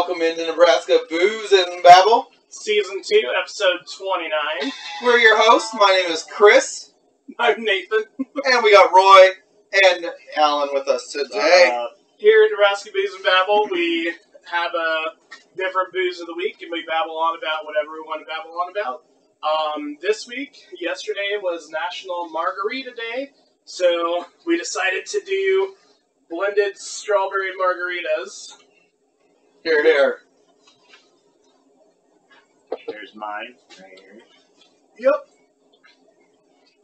welcome into Nebraska Booze and Babble. Season 2, episode 29. We're your hosts. My name is Chris. I'm Nathan. And we got Roy and Alan with us today. Here at Nebraska Booze and Babble, we have a different booze of the week, and we babble on about whatever we want to babble on about. This week, yesterday, was National Margarita Day, so we decided to do blended strawberry margaritas. Here, here. Here's mine, right here. Yep.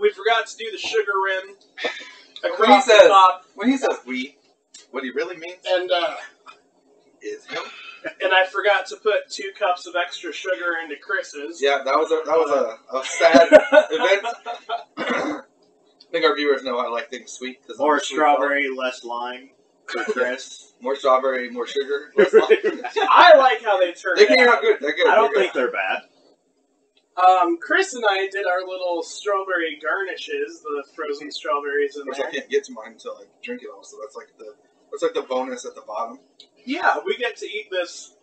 We forgot to do the sugar rim When across the top. when he says we, what he really means And is him. And I forgot to put 2 cups of extra sugar into Chris's. Yeah, that was a sad event. I think our viewers know I like things sweet. More strawberry, less lime for Chris. More strawberry, more sugar, less lime. I like how they turned They came out. out good. They're good. I don't They're think they're bad. Chris and I did our little strawberry garnishes, the frozen strawberries in Which there. I can't get to mine until I drink it all. So that's like the bonus at the bottom. Yeah, we get to eat this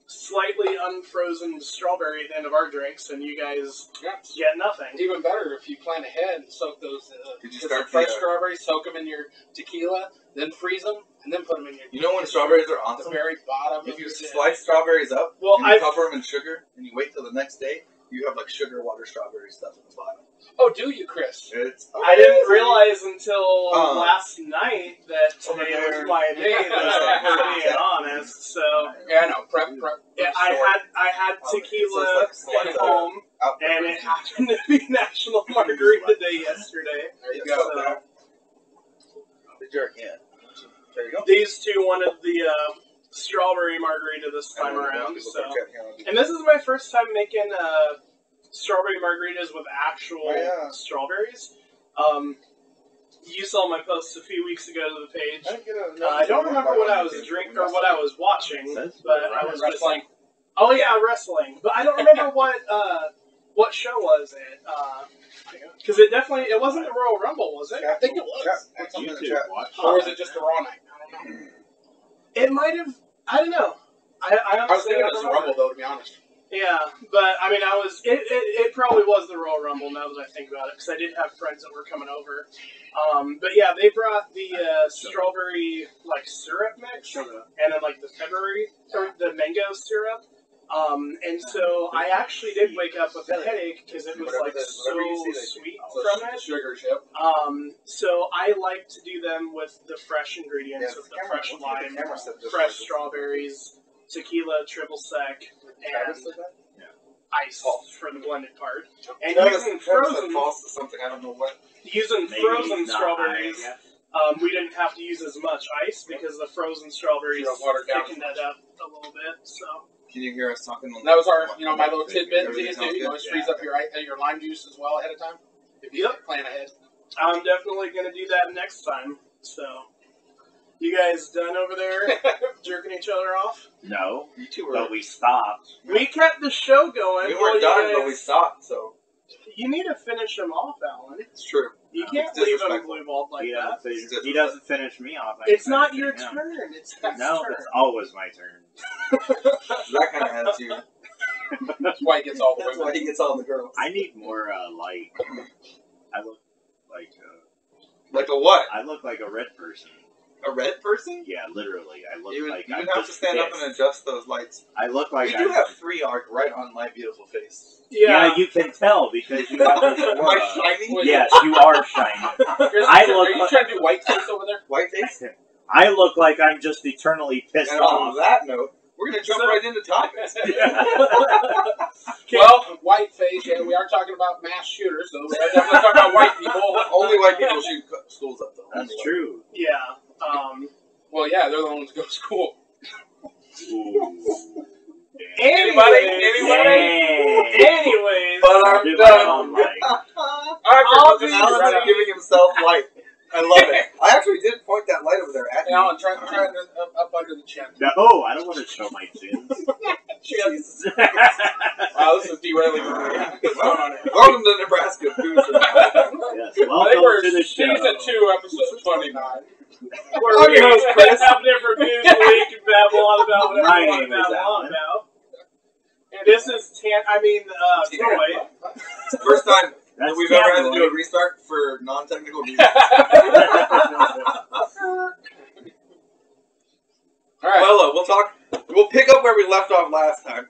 slightly unfrozen strawberry at the end of our drinks, and you guys get nothing. Even better if you plan ahead and soak those Did you get start some fresh the, strawberries, soak them in your tequila, then freeze them, and then put them in your. You know when strawberries are at the awesome? very bottom. If of you your slice strawberries up Well, and you cover them in sugar and you wait till the next day, you have like sugar water strawberry stuff at the bottom. Oh, do you, Chris? It's I didn't realize until Uh, last night that today was my day, for being honest. So Yeah, I know. Prep. yeah, I had tequila at home, and it happened to be National Margarita Day yesterday. There you go. So, the jerk, yeah. There you go. these two wanted the strawberry margarita this time around. So, and this is my first time making strawberry margaritas with actual strawberries. You saw my post a few weeks ago to the page. I don't remember what I was drinking or what I was watching, but I was Wrestling. Oh yeah, wrestling. But I don't remember what show was it? Because it wasn't the Royal Rumble, was it? I think it was. Or was it just a Raw night? I don't know. It might have. I don't know. I I was honestly thinking don't it was a remember. Rumble, though, to be honest. Yeah, but I mean, it probably was the Royal Rumble now that I think about it, because I did have friends that were coming over. But yeah, they brought the strawberry like syrup mix, and then like the mango syrup. And so I actually did wake up with a headache because it was like so sweet from it. Sugar chip. So I like to do them with the fresh ingredients, with the fresh lime, fresh strawberries, tequila, triple sec, and ice for the blended part. And using frozen, something I don't know what. using frozen strawberries, we didn't have to use as much ice because the frozen strawberries thickened it up a little bit. So. Can you hear us talking? That was our, my little tidbit. Everything sounds You always freeze up your lime juice as well ahead of time. If you plan ahead. I'm definitely going to do that next time. So, you guys done over there jerking each other off? No, You two were. but we stopped. We kept the show going. We weren't done, but we stopped. So You need to finish them off, Alan. it's true. You No, can't it's leave them disrespectful. blue-balled like that. He doesn't finish me off. It's not your turn. It's his No, turn. it's always my turn. That kind of attitude. That's why he gets all the That's why women. he gets all the girls. I need more light. I look like Like a what? I look like a red person. A red person? Yeah, literally. I look You would, like you I'm would have to just stand up pissed. and adjust those lights. I look like We do have 3 arc right on my beautiful face. Yeah, you can tell because you have this Am aura. I shiny? Yes, you are shiny. Are you look trying to do white face over there? White face? I look like I'm just eternally pissed And off. on that note, we're going to jump right into topics. Well, white face, yeah, we are talking about mass shooters, so we're definitely talking about white people. Only white people shoot schools up, though. That's Only true. Yeah. Well, yeah, they're the ones who go to school. Ooh. Anybody? Anyways. But I'm Dude, done. I'll be Alan's giving himself light. I love it. I actually did point that light over there at you. Alan, try up under the chin. No, I don't want to show my sins. Jesus. Wow, this is derailing. Welcome to Nebraska Booze and Babble. Yes, I think welcome we're to the show. season 2, episode 29. Where we have different views a week and babble on about whatever My you want name to is babble on Alan. about. And this is Troy. It's the first time That's that we've ever had to do a tabloid. restart for non-technical reasons. All right. Well, we'll pick up where we left off last time.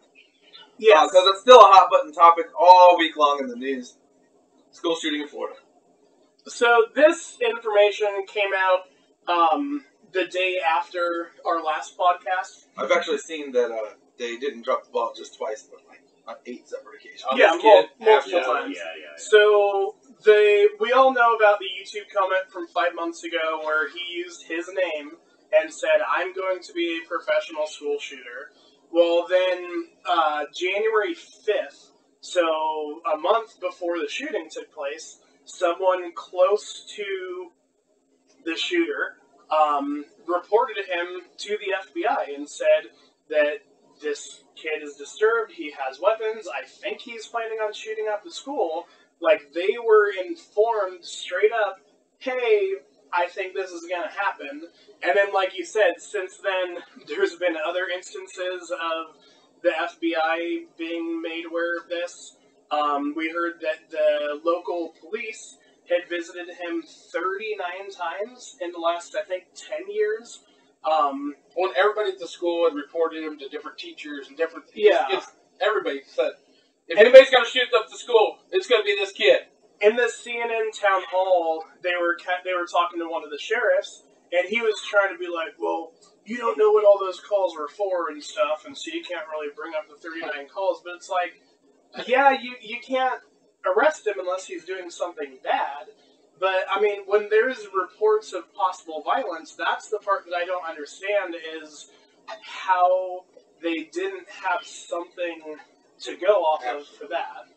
Yes. Because it's still a hot button topic all week long in the news. School shooting in Florida. So this information came out the day after our last podcast. I've actually seen that they didn't drop the ball just twice, but like on 8 separate occasions. Yeah, multiple Yeah, times. yeah. So we all know about the YouTube comment from 5 months ago where he used his name and said, "I'm going to be a professional school shooter." Well, then January 5th, so a month before the shooting took place, someone close to the shooter reported him to the FBI and said that this kid is disturbed, he has weapons, I think he's planning on shooting up the school. Like, they were informed straight up, hey, I think this is going to happen. And then, like you said, since then, there's been other instances of the FBI being made aware of this. We heard that the local police had visited him 39 times in the last, I think, 10 years. When everybody at the school had reported him to different teachers and different everybody said, if anybody's going to shoot up the school, it's going to be this kid. In the CNN town hall, they were talking to one of the sheriffs, and he was trying to be like, well, you don't know what all those calls were for and stuff, and so you can't really bring up the 39 calls. But it's like, yeah, you can't arrest him unless he's doing something bad. But, I mean, when there's reports of possible violence, that's the part that I don't understand is how they didn't have something to go off of for that.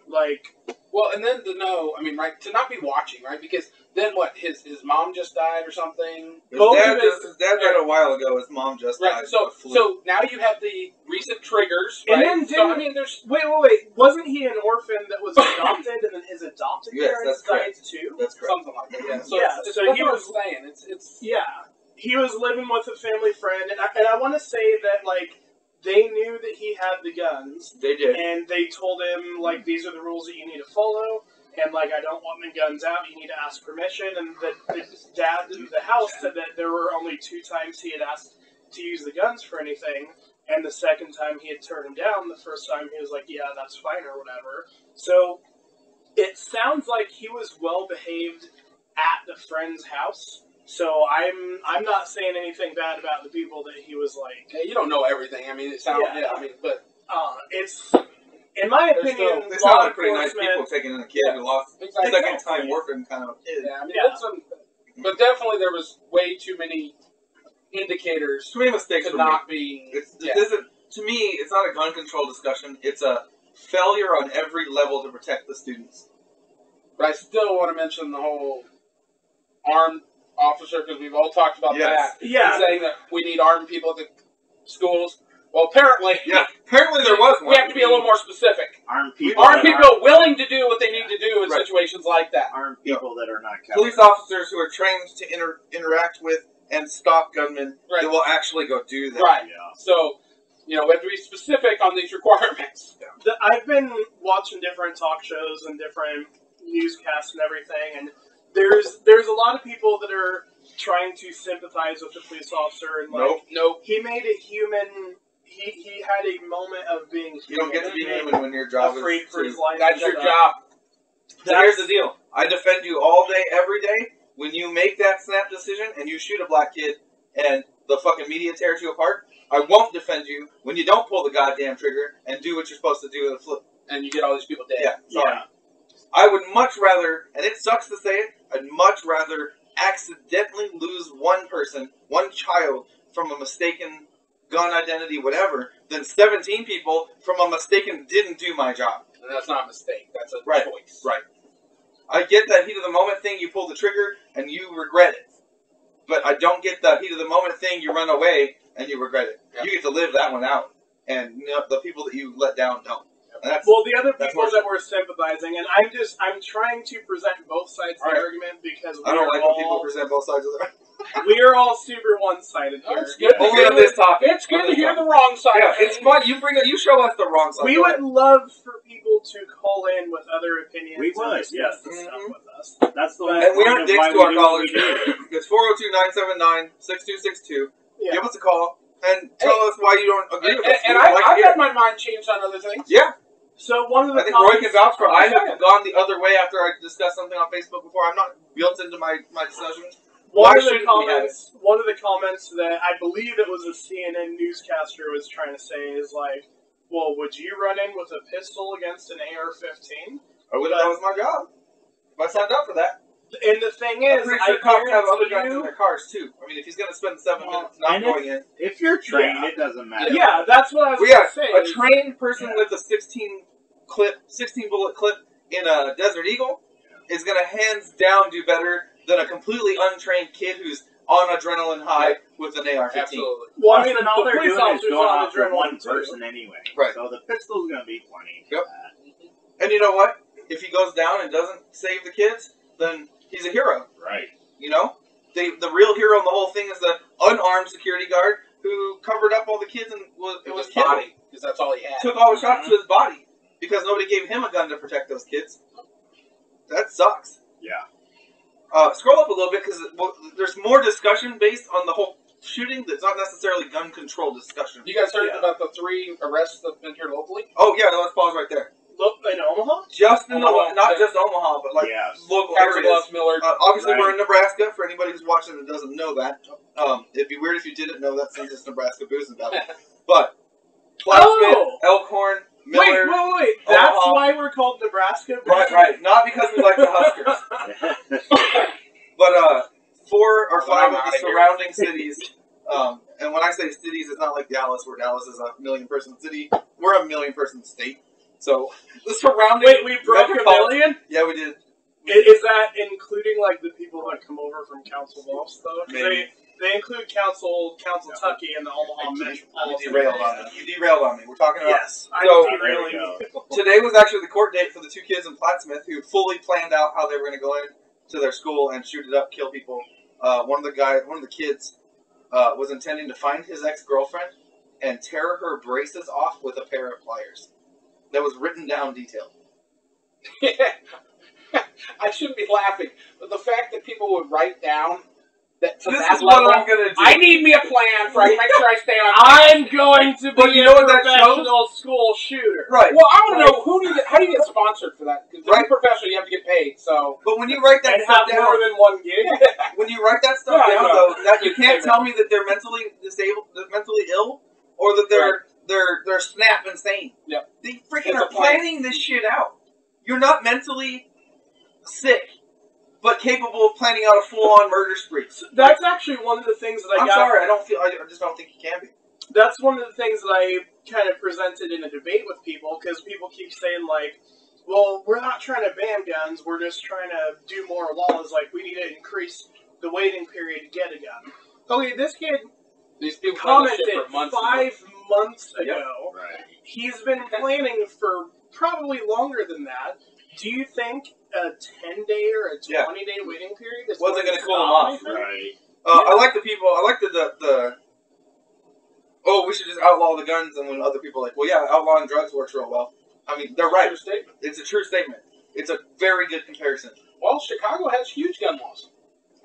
Like, well, and then to know, I mean, right, to not be watching, right? Because then what, his mom just died or something? His dad died a while ago, his mom just died. Right, so now you have the recent triggers, and right? then I mean, there's... Wait, wasn't he an orphan that was adopted, and then his adopted parents died too? That's correct. Something like that, yeah. So, so he was saying, it's... Yeah, he was living with a family friend, and I want to say that, like, they knew that he had the guns. They did. And they told him, like, these are the rules that you need to follow. And, like, I don't want my guns out. You need to ask permission. And the dad in the house said that there were only 2 times he had asked to use the guns for anything. And the second time he had turned him down. The first time he was like, yeah, that's fine or whatever. So it sounds like he was well behaved at the friend's house. So I'm not saying anything bad about the people that he was like. Yeah, you don't know everything. I mean, it sounds but it's, in my opinion, they sound like pretty nice people taking in a kid who lost second time orphan kind of kid. Yeah, I mean, but definitely there was way too many indicators. Too many mistakes to not be. This isn't, to me, it's not a gun control discussion. It's a failure on every level to protect the students. But I still want to mention the whole armed officer, because we've all talked about that. Yeah. Saying that we need armed people at the schools. Well, apparently... Yeah, apparently there was one. We have to be a little more specific. Armed people willing to do what they need to do in situations like that. Armed people that are not covered. Police officers who are trained to interact with and stop gunmen that will actually go do that. Right. Yeah. So, we have to be specific on these requirements. Yeah. I've been watching different talk shows and different newscasts and everything, and there's a lot of people that are trying to sympathize with the police officer and like, nope. He made a human. He had a moment of being human. You don't get to be human when your job afraid is for his life. That's your job. So here's the deal. I defend you all day, every day. When you make that snap decision and you shoot a black kid and the fucking media tears you apart, I won't defend you when you don't pull the goddamn trigger and do what you're supposed to do in a flip. And you get all these people dead. Yeah, sorry. Yeah. I would much rather, and it sucks to say it, I'd much rather accidentally lose one person, one child, from a mistaken gun identity, whatever, than 17 people from a mistaken didn't do my job. And that's not a mistake. That's a choice. Right. I get that heat of the moment thing, you pull the trigger and you regret it. But I don't get the heat of the moment thing, you run away and you regret it. Yep. You get to live that one out. And the people that you let down don't. Well, the other That's people horseshit. that were sympathizing, and I'm trying to present both sides of the Right. argument because I don't like when people present both sides of the we are all super one-sided Oh, here. it's good. Only on this topic. It's good to hear the wrong side. Yeah, it's fun. You show us the wrong side. We Go would ahead. love for people to call in with other opinions. We would, and discuss yes. this stuff with us. That's the And whole we point aren't of dicks why to we our do what callers. we do. It's 402-979-6262. Yeah. Give us a call and tell us why you don't agree with us. And We would like to I've hear had it. my mind changed on other things. Yeah, So one of the I think Roy comments, can vouch for. I have gone the other way after I discussed something on Facebook before. I'm not built into my discussions. Why one of the shouldn't we have it? comments that I believe it was a CNN newscaster was trying to say is like, well, would you run in with a pistol against an AR-15? I would. That was my job. I signed up for that. And the thing I'm is, pretty I sure cops have other guarantee guns in you, their cars too. I mean, if he's going to spend 7 minutes not and going in. If you're trained, Yeah. it doesn't matter. yeah, that's what I was Well, going yeah, to say. a trained person Yeah. with a 16 bullet clip in a Desert Eagle is going to hands down do better than a completely untrained kid who's on adrenaline high with an AR-15. Absolutely. Well, I Plus, mean, then all the they're police doing is officers going on off for adrenaline one too. person anyway. Right. So the pistol's going to be plenty. Yep. And you know what? If he goes down and doesn't save the kids, then he's a hero. Right. You know? The real hero in the whole thing is the unarmed security guard who covered up all the kids and was His killed. body, because that's all he had. Took all the shots to his body because nobody gave him a gun to protect those kids. That sucks. Yeah. Scroll up a little bit because there's more discussion based on the whole shooting that's not necessarily gun control discussion. You guys heard Yeah. about the 3 arrests that have been here locally? Oh yeah, let's pause right there. Look, in Omaha? Just in Omaha. not just Omaha, but like Yes. local Council areas. Bluffs, Millard. Obviously, Right. we're in Nebraska. For anybody who's watching and doesn't know that, it'd be weird if you didn't know that since it's Nebraska Booze and Battle. But Plattsmith, Oh! Elkhorn, Millard. Wait. That's Omaha. why we're called Nebraska? Right. Not because we like the Huskers, but 4 or 5 of the surrounding cities. And when I say cities, it's not like Dallas, where Dallas is a 1 million person city. We're a 1 million person state. So the surrounding. Wait, we broke a metropolitan- million? Yeah, we did. Is that including like the people that come over from Council Bluffs though? 'Cause Maybe. they include Council Tucky and the Omaha You metropolitan. derailed on me. You derailed on me. We're talking about. Yes, I'm So- derailing There we you. Today was actually the court date for the 2 kids in Plattsmouth who fully planned out how they were going to go into their school and shoot it up, kill people. One of the kids was intending to find his ex-girlfriend and tear her braces off with a pair of pliers. That was written down detail. I shouldn't be laughing, but the fact that people would write down that to This that is what level, I'm going to do. I need me a plan for I can make sure I stay on. I'm going to But be you know a what that professional school shooter. Right. Well, I want to know how do you get sponsored for that? Because Right. you're professional, you have to get paid. So But when you write that And stuff have down, more than one gig. when you write that stuff Yeah, down, I know. though, that you can't tell me that they're mentally disabled, they're mentally ill, or that they're snap insane. Yep. They freaking It's are a plan. planning this shit out. You're not mentally sick, but capable of planning out a full-on murder spree. That's actually one of the things that I I'm got. sorry, I just don't think you can be. That's one of the things that I kind of presented in a debate with people, because people keep saying, like, well, we're not trying to ban guns, we're just trying to do more laws, like, we need to increase the waiting period to get a gun. Okay, this kid these people plan this commented shit for months. and months. 5 months ago. Right. He's been planning for probably longer than that. Do you think a 10-day or a 20-day waiting period is Wasn't going gonna to cool him stop off. anything? Right. I like the people. I like the. Oh, we should just outlaw the guns, and when other people are like, well, yeah, outlawing drugs works real well. I mean, they're right. True statement. It's a true statement. It's a very good comparison. Well, Chicago has huge gun laws.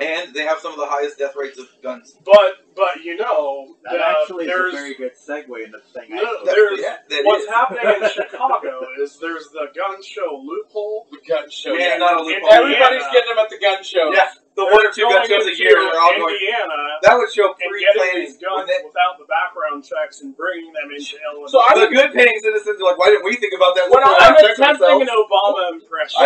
And they have some of the highest death rates of guns. But you know, That actually is a there's very good segue into the thing. No, I there's that what's is. happening in Chicago is there's the gun show loophole. The gun show. Yeah, not a loophole. Everybody's getting them at the gun show. Yeah, the one or two gun shows a year, and they're all going. Indiana That would show and getting pre-planning. these guns without the background checks and bringing them into Illinois. So The good paying citizens are like, why didn't we think about that? When before I'm we checked attempting an ourselves? Obama impression.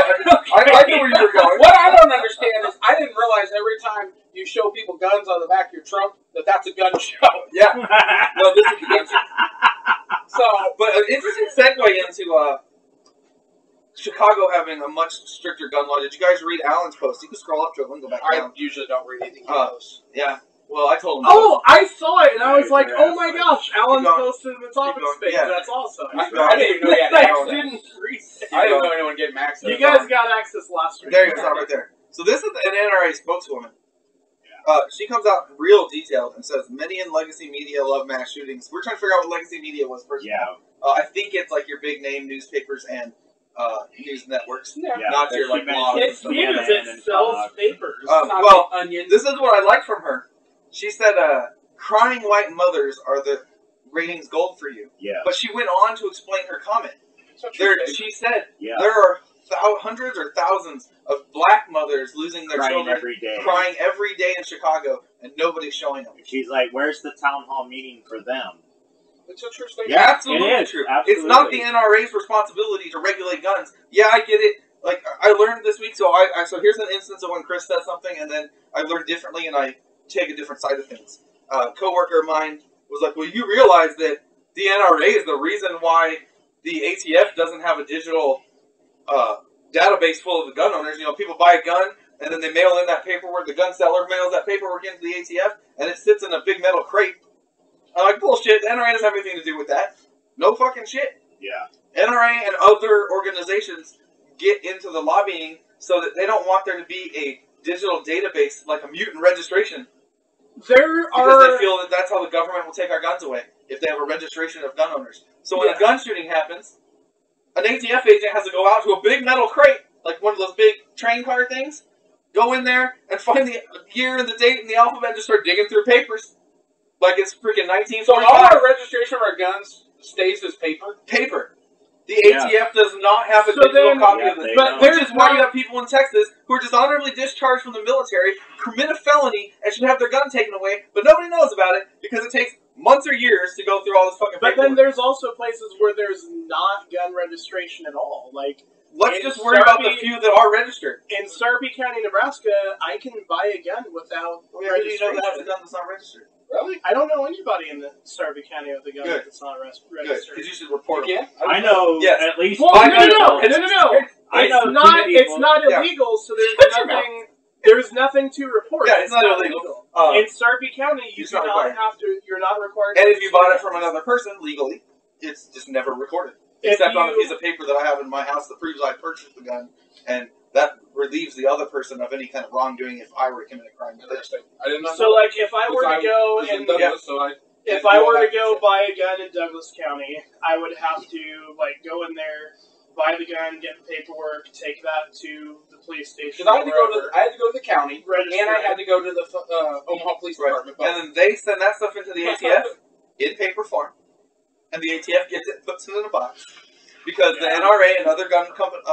I knew where you were going. What I don't understand is I didn't realize every time you show people guns on the back of your trunk that's a gun show. Yeah. No, this is the gun show. So, But an interesting segue into Chicago having a much stricter gun law. Did you guys read Alan's post? You can scroll up to it and go back I down. usually don't read anything Oh. close. Yeah. Well, I told him. Oh, I saw it, and I was like, Yeah, oh my gosh, Alan going. posted in the topics going. page. Yeah. That's awesome. I didn't even know he had I access. didn't read it. I didn't know anyone getting access. You guys got access last week. There you go, it's not right there. So this is an NRA spokeswoman. She comes out real detailed and says, many in legacy media love mass shootings. We're trying to figure out what legacy media was first. Yeah. I think it's like your big name newspapers and news networks. Yeah. Not your like blogs. It's and because stuff. it sells papers. Well, Onion. this is what I like from her. She said, crying white mothers are the ratings gold for you. Yeah. But she went on to explain her comment. She said, Yeah. there are hundreds or thousands of black mothers losing their Crying children, every day. crying every day in Chicago, and nobody's showing them. She's like, where's the town hall meeting for them? It's a true statement. Yeah, Absolutely it is. true. Absolutely. It's not the NRA's responsibility to regulate guns. Yeah, I get it. Like I learned this week, so so here's an instance of when Chris said something, and then I learned differently, and I take a different side of things. A coworker of mine was like, "Well, you realize that the NRA is the reason why the ATF doesn't have a digital database full of the gun owners. You know, people buy a gun, and then they mail in that paperwork. The gun seller mails that paperwork into the ATF, and it sits in a big metal crate." I'm like, bullshit. The NRA doesn't have anything to do with that. No fucking shit. Yeah. NRA and other organizations get into the lobbying so that they don't want there to be a digital database like a mutant registration. Because they feel that that's how the government will take our guns away if they have a registration of gun owners. So when a gun shooting happens, an ATF agent has to go out to a big metal crate, like one of those big train car things, go in there and find the year and the date and the alphabet and just start digging through papers. Like it's freaking 1945. So all our registration of our guns stays as paper? Paper. The ATF does not have a digital copy of this. But which is why you have people in Texas who are dishonorably discharged from the military, commit a felony, and should have their gun taken away, but nobody knows about it because it takes months or years to go through all this fucking paperwork. But then there's also places where there's not gun registration at all. Like, let's just worry about the few that are registered. In Sarpy County, Nebraska, I can buy a gun without How do you know that has a gun that's not registered? Really? I don't know anybody in the Sarpy County with a gun that's not registered. Good, because you should report them. Yeah, I know at least. Well, no. I know It's not illegal, so there's nothing. There's nothing to report. Yeah, it's not illegal. In Sarpy County, you do not have to. You're not required. And if you bought it from another person legally, it's just never recorded. Except on a piece of paper that I have in my house that proves I purchased the gun, and that relieves the other person of any kind of wrongdoing if I were to commit a crime. I didn't know. So, like, if I were to go and if I were to go buy a gun in Douglas County, I would have to like go in there, buy the gun, get the paperwork, take that to the police station. Because I had to go to the county, and I had to go to the Omaha Police Department. And then they send that stuff into the ATF in paper form, and the ATF gets it, puts it in a box, because the NRA and other gun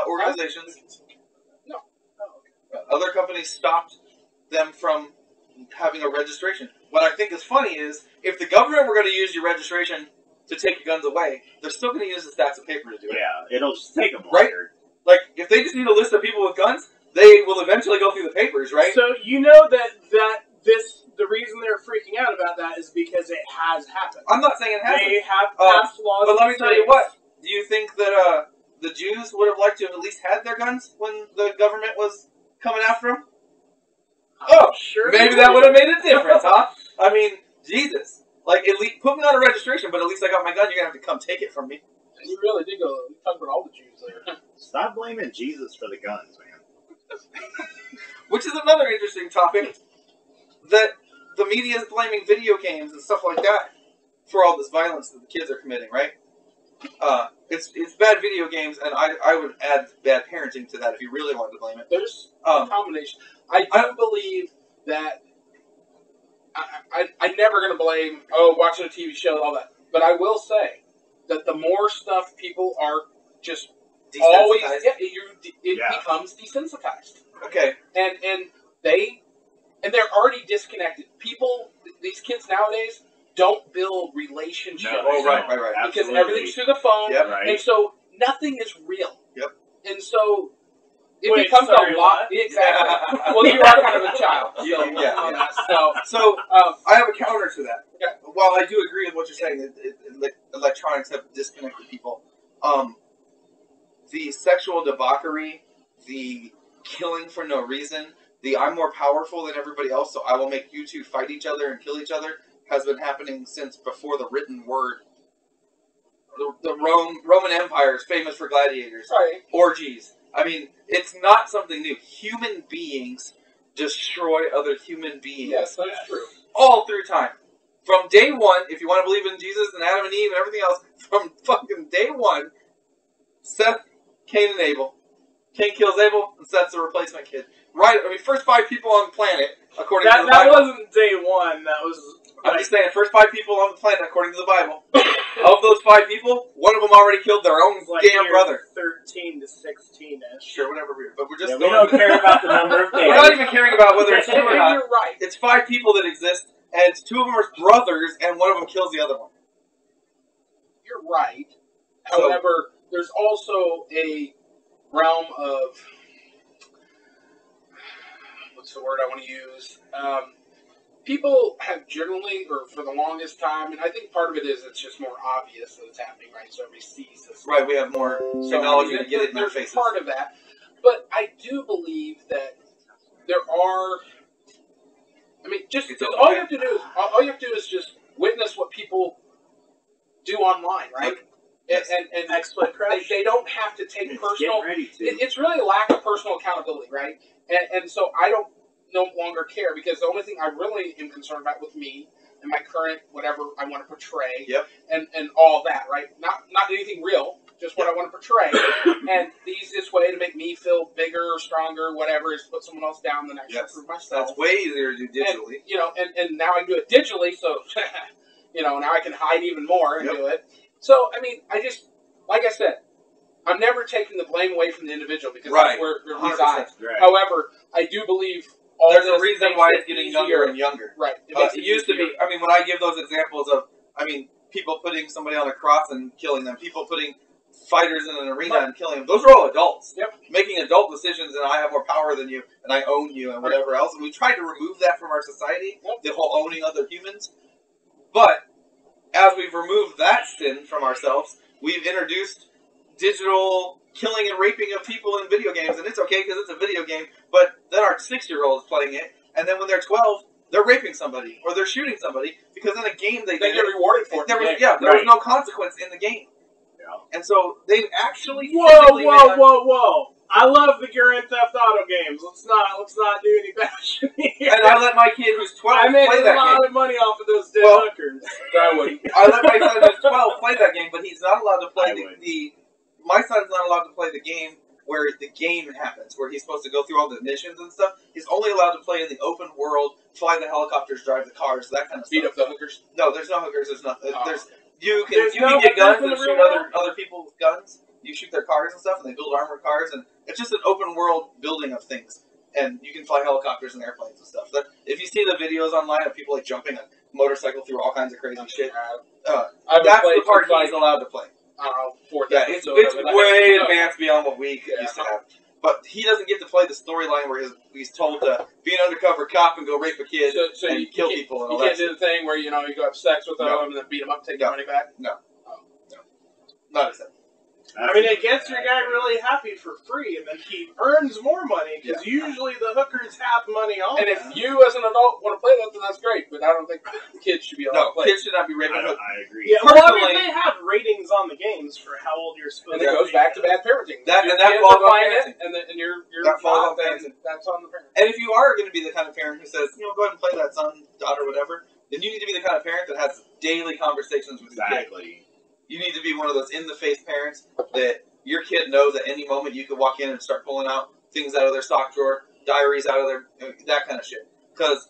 organizations, other companies stopped them from having a registration. What I think is funny is, if the government were going to use your registration to take your guns away, they're still going to use the stacks of paper to do it. Yeah, it'll just take them right? longer. Like, if they just need a list of people with guns, they will eventually go through the papers, right? So you know the reason they're freaking out about that is because it has happened. I'm not saying it hasn't. They have passed laws. But let me tell you what. Do you think that the Jews would have liked to have at least had their guns when the government was coming after them? Oh, sure. Maybe that would have made a difference, huh? I mean, Jesus. Like, at least put me on a registration, but at least I got my gun. You're going to have to come take it from me. You really did go talk about all the Jews there. Stop blaming Jesus for the guns, man. Which is another interesting topic. That the media is blaming video games and stuff like that for all this violence that the kids are committing, right? It's bad video games, and I would add bad parenting to that if you really wanted to blame it. There's a combination. I do believe that I'm never going to blame, watching a TV show and all that. But I will say that the more stuff people are just always, it becomes desensitized. Okay. And they're already disconnected. People, these kids nowadays, don't build relationships. No, right. Because everything's through the phone. Yep. And so nothing is real. Yep. And so it becomes a lot. Exactly. Well, you are kind of a child. So I have a counter to that. Okay. While I do agree with what you're saying, electronics have disconnected people. The sexual debauchery, the killing for no reason, the I'm more powerful than everybody else, so I will make you two fight each other and kill each other, has been happening since before the written word. The Roman Empire is famous for gladiators, orgies. I mean, it's not something new. Human beings destroy other human beings. Yes, that's true. All through time. From day one, if you want to believe in Jesus and Adam and Eve and everything else, from fucking day one, Seth, Cain, and Abel. Cain kills Abel, and Seth's the replacement kid. Right? I mean, first 5 people on the planet, according to the Bible. That wasn't day one. That was... I'm just saying, first 5 people on the planet, according to the Bible. Of those 5 people, one of them already killed their own damn brother. 13 to 16-ish. Sure, whatever. But we're just we don't care about the number of days. We're not even caring about whether it's true or not. You're right. It's 5 people that exist, and 2 of them are brothers, and one of them kills the other one. You're right. However, there's also a realm of, what's the word I want to use? People have generally, or for the longest time, and I think part of it is it's just more obvious that it's happening, right? So everybody sees this. Right, we have more technology to get it in their faces. There's part of that. But I do believe that there are, I mean, all you have to do is just witness what people do online, right? Yes. And they don't have to take personal. It's really a lack of personal accountability, right? And so I don't no longer care, because the only thing I really am concerned about with me and my current whatever I want to portray, and all that, right? Not anything real, just what I want to portray. And the easiest way to make me feel bigger, stronger, whatever, is to put someone else down than actually prove myself. That's way easier to do digitally. And, and now I can do it digitally, so now I can hide even more and do it. So I mean, like I said, I'm never taking the blame away from the individual, because that's where it resides. Right. However, I do believe there's a reason why it's getting younger and younger. Right. It used to be, I mean, when I give those examples of, I mean, people putting somebody on a cross and killing them, people putting fighters in an arena and killing them, those are all adults. Making adult decisions, and I have more power than you, and I own you, and whatever else. And we tried to remove that from our society, the whole owning other humans. But as we've removed that sin from ourselves, we've introduced digital killing and raping of people in video games, and it's okay because it's a video game, but then our 6-year-old is playing it, and then when they're 12, they're raping somebody, or they're shooting somebody, because in a game they get rewarded for it. There was no consequence in the game. And so they've actually... Whoa. I love the Grand Theft Auto games. Let's not do any bashing here. And I let my kid who's 12 I made play that a lot of money off of those dead hookers. I wouldn't. I let my son who's 12 play that game, but he's not allowed to play my son's not allowed to play the game where the game happens, where he's supposed to go through all the missions and stuff. He's only allowed to play in the open world, fly the helicopters, drive the cars, that kind of stuff. Beat up the hookers? No, there's no hookers. There's nothing. You can get guns and shoot other people with guns. You shoot their cars and stuff, and they build armored cars, and it's just an open world building of things. And you can fly helicopters and airplanes and stuff. If you see the videos online of people like jumping a motorcycle through all kinds of crazy shit, that's the part he's allowed to play. It's way advanced beyond what we used to have. But he doesn't get to play the storyline where he's told to be an undercover cop and go rape a kid and kill people. And all that. You can't do the thing where you go have sex with them and then beat them up, take their money back. No, not acceptable. I mean, it gets your guy really happy for free, and then he earns more money, because usually the hookers have money on them. And if you, as an adult, want to play that, then that's great, but I don't think kids should be allowed to play. Kids should not be raping hookers. I agree. Yeah, well, I mean, they have ratings on the games for how old you're supposed to be. And it goes back to bad parenting. That falls on parenting. And you're that falls on parenting. That's on the parent. And if you are going to be the kind of parent who says, go ahead and play that son, daughter, whatever, then you need to be the kind of parent that has daily conversations with your kid. You need to be one of those in-the-face parents that your kid knows at any moment you could walk in and start pulling out things out of their sock drawer, diaries out of their, that kind of shit. Because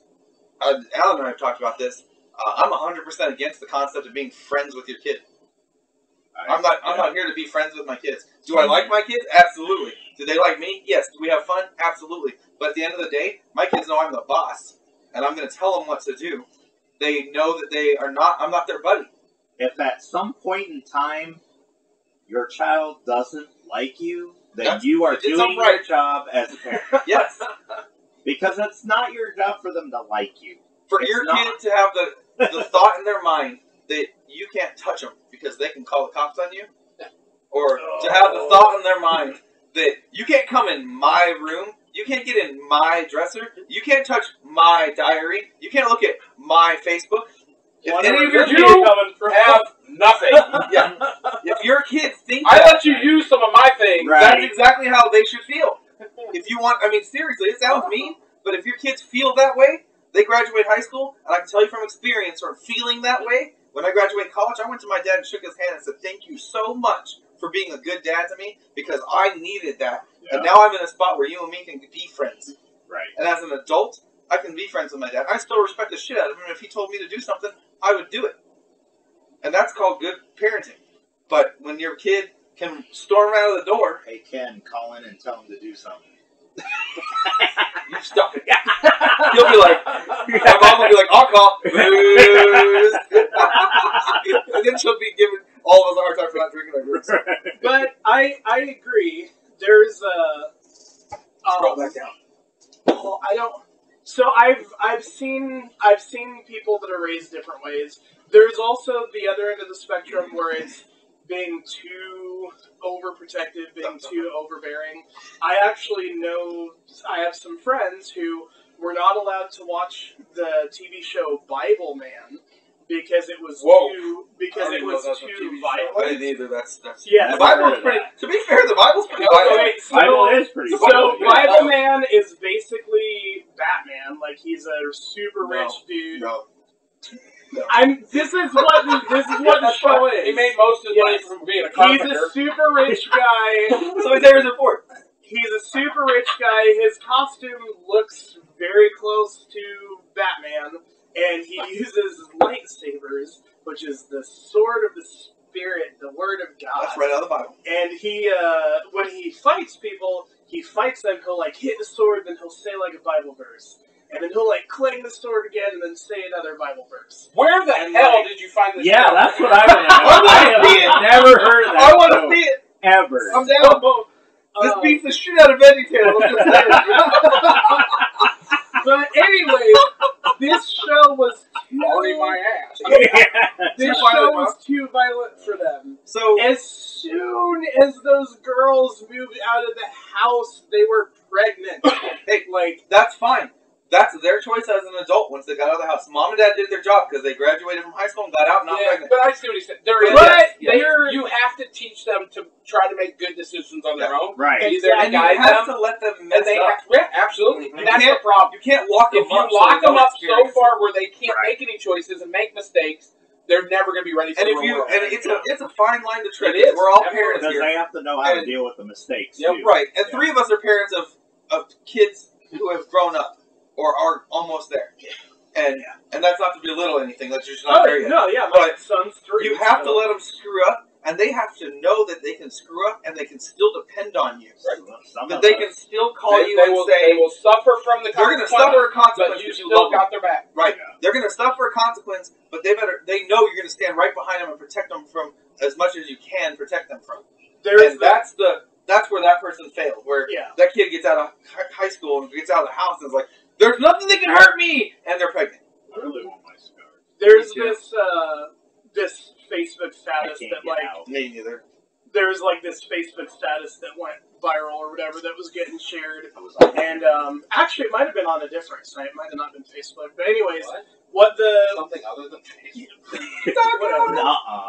Alan and I have talked about this. I'm 100% against the concept of being friends with your kid. I'm not here to be friends with my kids. Do I like my kids? Absolutely. Do they like me? Yes. Do we have fun? Absolutely. But at the end of the day, my kids know I'm the boss, and I'm going to tell them what to do. They know that I'm not their buddy. If at some point in time your child doesn't like you, then you are doing your job as a parent. Yes. Because it's not your job for them to like you. For your kid to have the thought in their mind that you can't touch them because they can call the cops on you, or to have the thought in their mind that you can't come in my room You can't get in my dresser. You can't touch my diary. You can't look at my Facebook. If any of your kids have nothing. Yeah. If your kids think I let you use some of my things. Right. that's exactly how they should feel. If you want, I mean, seriously, it sounds mean, but if your kids feel that way, they graduate high school, and I can tell you from experience, or feeling that way, when I graduated college, I went to my dad and shook his hand and said, thank you so much for being a good dad to me, because I needed that. Yeah. And now I'm in a spot where you and me can be friends. Right. And as an adult, I can be friends with my dad. I still respect the shit out of him. If he told me to do something, I would do it. And that's called good parenting. But when your kid can storm out of the door, Hey, Ken, call in and tell him to do something. you stop it. He'll be like, my mom will be like, I'll call. And then she'll be giving all of us a hard time for not drinking our roots. But I agree. There's Scroll back down. well, I don't. So I've seen people that are raised different ways. There's also the other end of the spectrum where it's being too overprotective, being too overbearing. I actually know I have some friends who were not allowed to watch the TV show Bible Man because it was too violent. I didn't either. That's Yeah, the Bible's pretty. To be fair, the Bible's pretty violent. Okay, Bible is pretty so good. Bible Man is basically Batman. Like, he's a super rich dude. No. This is what the show is. He made most of his money from being a carpenter. He's a super rich guy. So he's Harrison Ford. He's a super rich guy. His costume looks very close to Batman, and he uses lightsabers, which is the sword of the Spirit, the Word of God. That's right out of the Bible. And he, when he fights people, he fights them. He'll like hit the sword, then he'll say like a Bible verse. And then he'll like clang the sword again, and then say another Bible verse. Where the hell did you find this? Yeah, show? that's what I want to know. I have never heard of that. I want to see it. Ever. I'm down. This beats the shit out of VeggieTales. I'm just saying. But anyway, this show was already my ass. This show was too violent for them. So as soon as those girls moved out of the house, they were pregnant. hey, like that's fine. That's their choice as an adult once they got out of the house. Mom and dad did their job because they graduated from high school and got out not pregnant. But I see what he said. You have to teach them to try to make good decisions on their own. Right. And you have to let them mess up. Yeah, absolutely. And that's the problem. You can't lock them up. If you lock them up so far where they can't make any choices and make mistakes, they're never going to be ready for the real world. And it's a fine line to tread. It is. We're all parents because here. they have to know how to deal with the mistakes. Yeah, right. And three of us are parents of kids who have grown up or are almost there. And that's not to belittle anything. That's just not there yet. No, yeah, my son's 3. You have to let them screw up, and they have to know that they can screw up, and they can still depend on you. Right. That they can still call you and say they will suffer from the consequence. They're going to suffer a consequence, but you still got their back. Right. Yeah. They're going to suffer a consequence, but they know you're going to stand right behind them and protect them from as much as you can protect them from. That's where that person failed. Where that kid gets out of high school and gets out of the house and is like, there's nothing that can hurt me, and they're pregnant. I really want my cigar. There's this Facebook status that me neither. There's like this Facebook status that went viral or whatever that was getting shared, and actually it might have been on a different site. It might have not been Facebook, but anyways, something other than Facebook.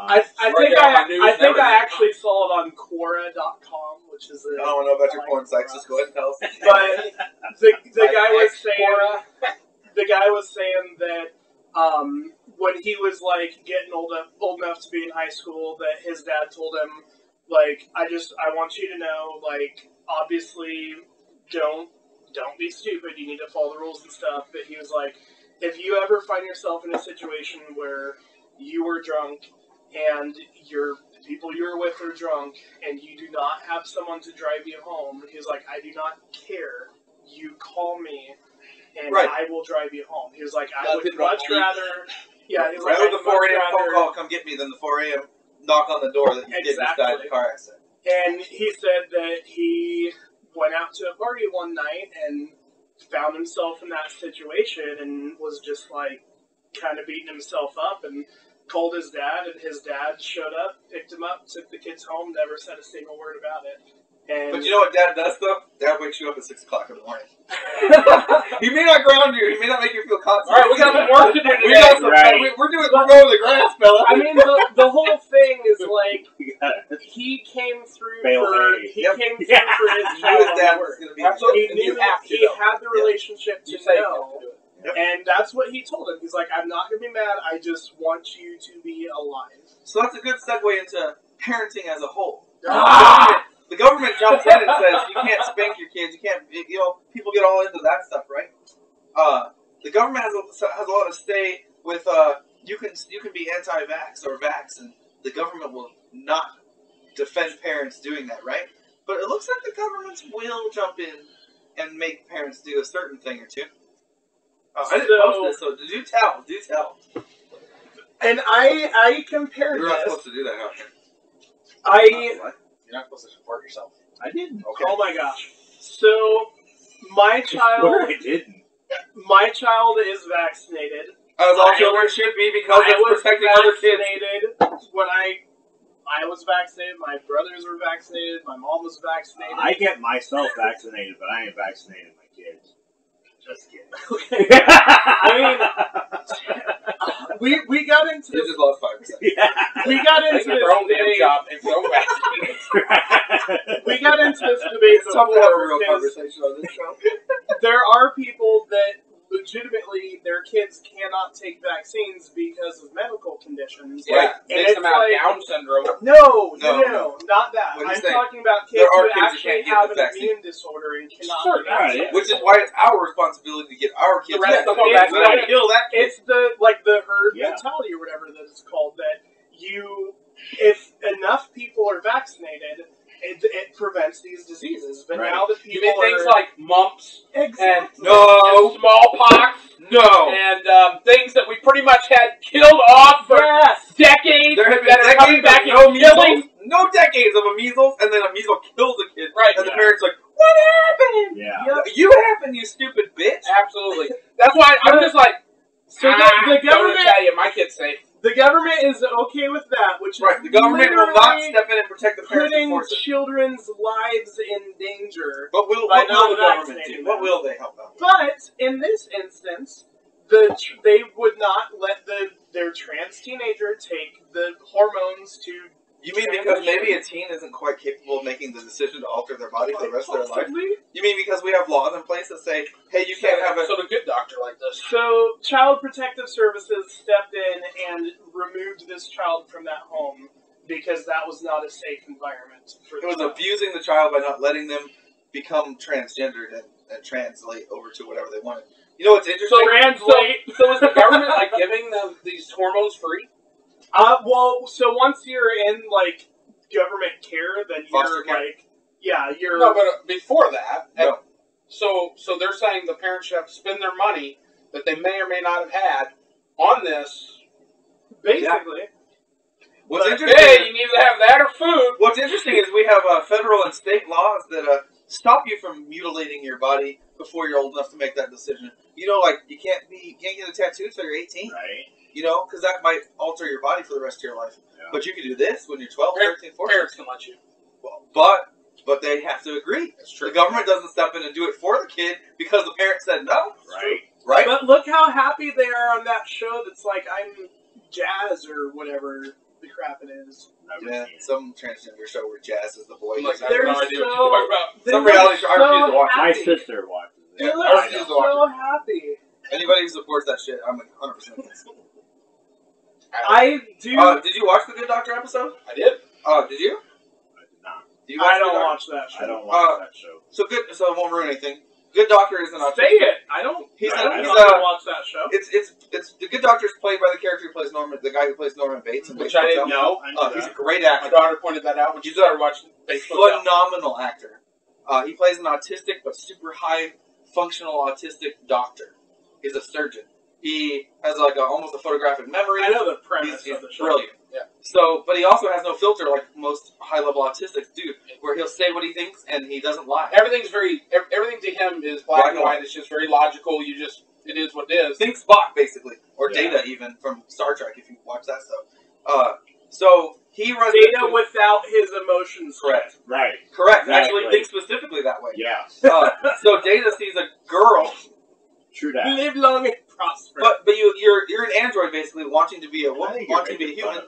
I think I actually saw it on Quora.com, which is I don't know about your porn sites. Just go ahead and tell us. But the guy was saying that when he was like getting old enough to be in high school, that his dad told him, like, I want you to know, like, obviously don't be stupid. You need to follow the rules and stuff. But he was like, if you ever find yourself in a situation where you were drunk and the people you were with are drunk and you do not have someone to drive you home, he's like, I do not care. You call me and I will drive you home. He was like, I would much rather. Yeah, he's like, the 4 a.m. phone call come get me than the 4 a.m. knock on the door that you did just died in a car accident. And he said that he went out to a party one night and found himself in that situation and was just like kind of beating himself up and called his dad, and his dad showed up, picked him up, took the kids home, never said a single word about it. And but you know what Dad does though? Dad wakes you up at 6 o'clock in the morning. He may not ground you. He may not make you feel constant. All right, we got some work to do today. We got some. Right. We're going to the grass, fella. I mean, the whole thing is like he came through for his child. Dad was going to be. Absolutely. He knew he had the relationship to know, and that's what he told him. He's like, "I'm not going to be mad. I just want you to be alive." So that's a good segue into parenting as a whole. Ah! The government jumps in and says you can't spank your kids. You can't. You know, people get all into that stuff, right? The government has a lot of say with you can be anti-vax or vax, and the government will not defend parents doing that, right? But it looks like the government will jump in and make parents do a certain thing or two. I didn't post this, so do tell. And I compared You're not this. supposed to do that, huh? You're not supposed to support yourself. I didn't. Okay. Oh my gosh! So my child, I didn't. my child is vaccinated. As all children should be, because I was it's protecting other kids. vaccinated when I was vaccinated. My brothers were vaccinated. My mom was vaccinated. I get myself vaccinated, but I ain't vaccinating my kids. Just kidding. Okay. I mean, we got into You this. just lost 5%. Yeah. We got into Take this your own damn debate. job and go back. We got into this debate It's tough to have a before real because conversation on this show. there are people that legitimately their kids cannot take vaccines because of medical conditions. Yeah, And makes it's them have like, Down syndrome. No, No. not that. What are you I'm saying? talking about kids There are who kids that actually can't get have the an vaccine. immune disorder and cannot Sure, be yeah. vaccinated. Which is why it's our responsibility to get our kids The rest of them vaccinated. We vaccinated. don't kill that kid. It's the herd mentality or whatever that it's called. That if enough people are vaccinated, it prevents these diseases. But Right. now that You people mean things like mumps exactly. No. and smallpox No. and things that we pretty much had killed off for decades There have been that are coming decades back of and no killing. measles. No decades of a measles, and then a measles kills a kid. Right. And the parents are like, what happened? Yeah. You happened, you stupid bitch. Absolutely. That's why I'm just like, So the don't government, tell you, my kid's safe. the government is okay with that, which Right, is the government will not literally step in and protect the parents and putting force it. children's lives in danger. But what by will not the government vaccinating do? What them. will they help out? But in this instance, they would not let their trans teenager take the hormones to. You mean because maybe a teen isn't quite capable of making the decision to alter their body for the rest of their life? Possibly. You mean because we have laws in place that say, hey, you can't have a... So the good doctor like this. So, Child Protective Services stepped in and removed this child from that home because that was not a safe environment for It was child. abusing the child by not letting them become transgendered and translate over to whatever they wanted. You know what's interesting? So is the government like giving them these hormones free? Well, so once you're in, like, government care, then Foster you're, care? like, yeah, you're... No, but before that, No. So they're saying the parents should have to spend their money that they may or may not have had on this. Basically. What's But, interesting Hey, you need to have that or food. What's interesting is we have federal and state laws that stop you from mutilating your body before you're old enough to make that decision. You know, like you can't get a tattoo until you're 18. Right. You know, because that might alter your body for the rest of your life. Yeah. But you can do this when you're 12, 13, 14. Parents can let you. But they have to agree. That's true. The government doesn't step in and do it for the kid because the parent said no. Right. Right? But look how happy they are on that show that's like, I'm Jazz or whatever the crap it is. Yeah, some transgender show where Jazz is the boy. I'm like, I They're have no idea what so- you're talking about. They Some look reality show I refuse to watch. My happy. sister watches it. They Yeah, look I refuse to watch so happy. Anybody who supports that shit, I'm 100% against. I do. Did you watch the Good Doctor episode? I did. Did you? I did not. Do you watch I don't Good Doctor? watch that show. I don't watch that show. So it won't ruin anything. Good Doctor is an autistic. Say it. I don't. He's I don't he's watch that show. It's the Good Doctor is played by the character who plays Norman, the guy who plays Norman Bates in Which Bates I didn't Motel. know. I know He's a that. great My actor, daughter pointed that out when she He's started watching Facebook. phenomenal actor. He plays an autistic but super high functional autistic doctor. He's a surgeon. He has like almost a photographic memory. I know the premise He's of the show. brilliant. Yeah. So, but he also has no filter like most high-level autistics do, where he'll say what he thinks and he doesn't lie. Everything to him is black and white. It's just very logical. It is what it is. Think Spock, basically, or Yeah. Data even from Star Trek, if you watch that stuff. So he runs Data without his emotions. Correct. Right. Correct. Exactly. Actually, think specifically that way. Yeah. So Data sees a girl. True that. Live long and prosper. But you're an android basically wanting to be a woman, wanting to be a human.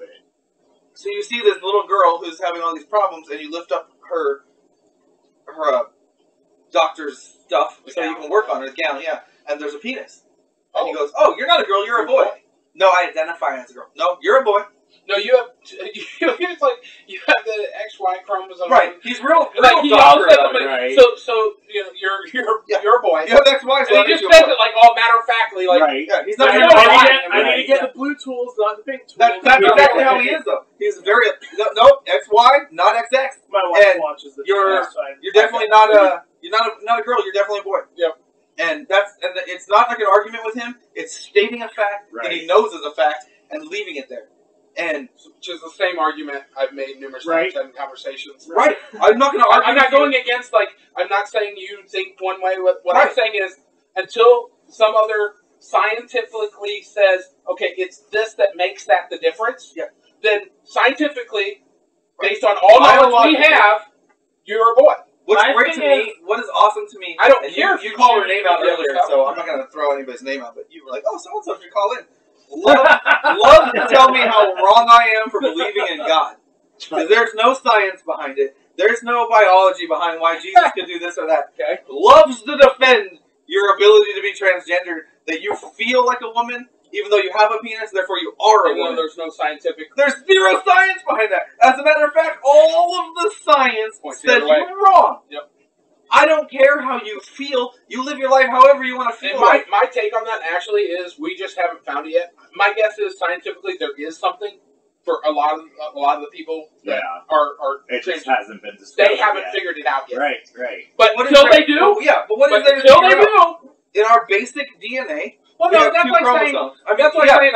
So you see this little girl who's having all these problems, and you lift up her doctor's stuff so you can work on her gown. Yeah, and there's a penis. And he goes, "Oh, you're not a girl, you're a boy." No, I identify as a girl. No, you're a boy. No, you have. It's like you have the XY chromosome. Right. He's real. Like he doctor also, about it, right. So you know you're a boy. You have XY. So and he just says it like all matter of factly, like right. Yeah, he's not. I need to get the blue tools, not the pink tools. That's exactly how he is, though. He's very no XY, not XX. My wife And watches this. You're definitely not a girl. You're definitely a boy. Yep. And it's not like an argument with him. It's stating a fact that he knows is a fact and leaving it there. And which is the same argument I've made numerous times in conversations. Right. I'm not going to argue. I'm not going against, like, I'm not saying you think one way. What I'm saying is, until some other scientifically says, okay, it's this that makes that the difference, then scientifically, based on all knowledge we have, you're a boy. What's great to me, what is awesome to me, I don't care if you called her name out earlier, so I'm not going to throw anybody's name out, but you were like, oh, so-and-so should call in. Love to tell me how wrong I am for believing in God. Because there's no science behind it. There's no biology behind why Jesus could do this or that. Okay. Loves to defend your ability to be transgender, that you feel like a woman, even though you have a penis, therefore you are a woman. There's no scientific... There's zero science behind that. As a matter of fact, all of the science says you're wrong. Yep. I don't care how you feel. You live your life however you want to feel. And my take on that actually is we just haven't found it yet. My guess is scientifically there is something for a lot of the people that are it just trans- hasn't been discovered. They haven't yet. figured it out yet. Right. But until they do, but what is there until they do, in our basic DNA? Well, no, that's like saying. That's like saying.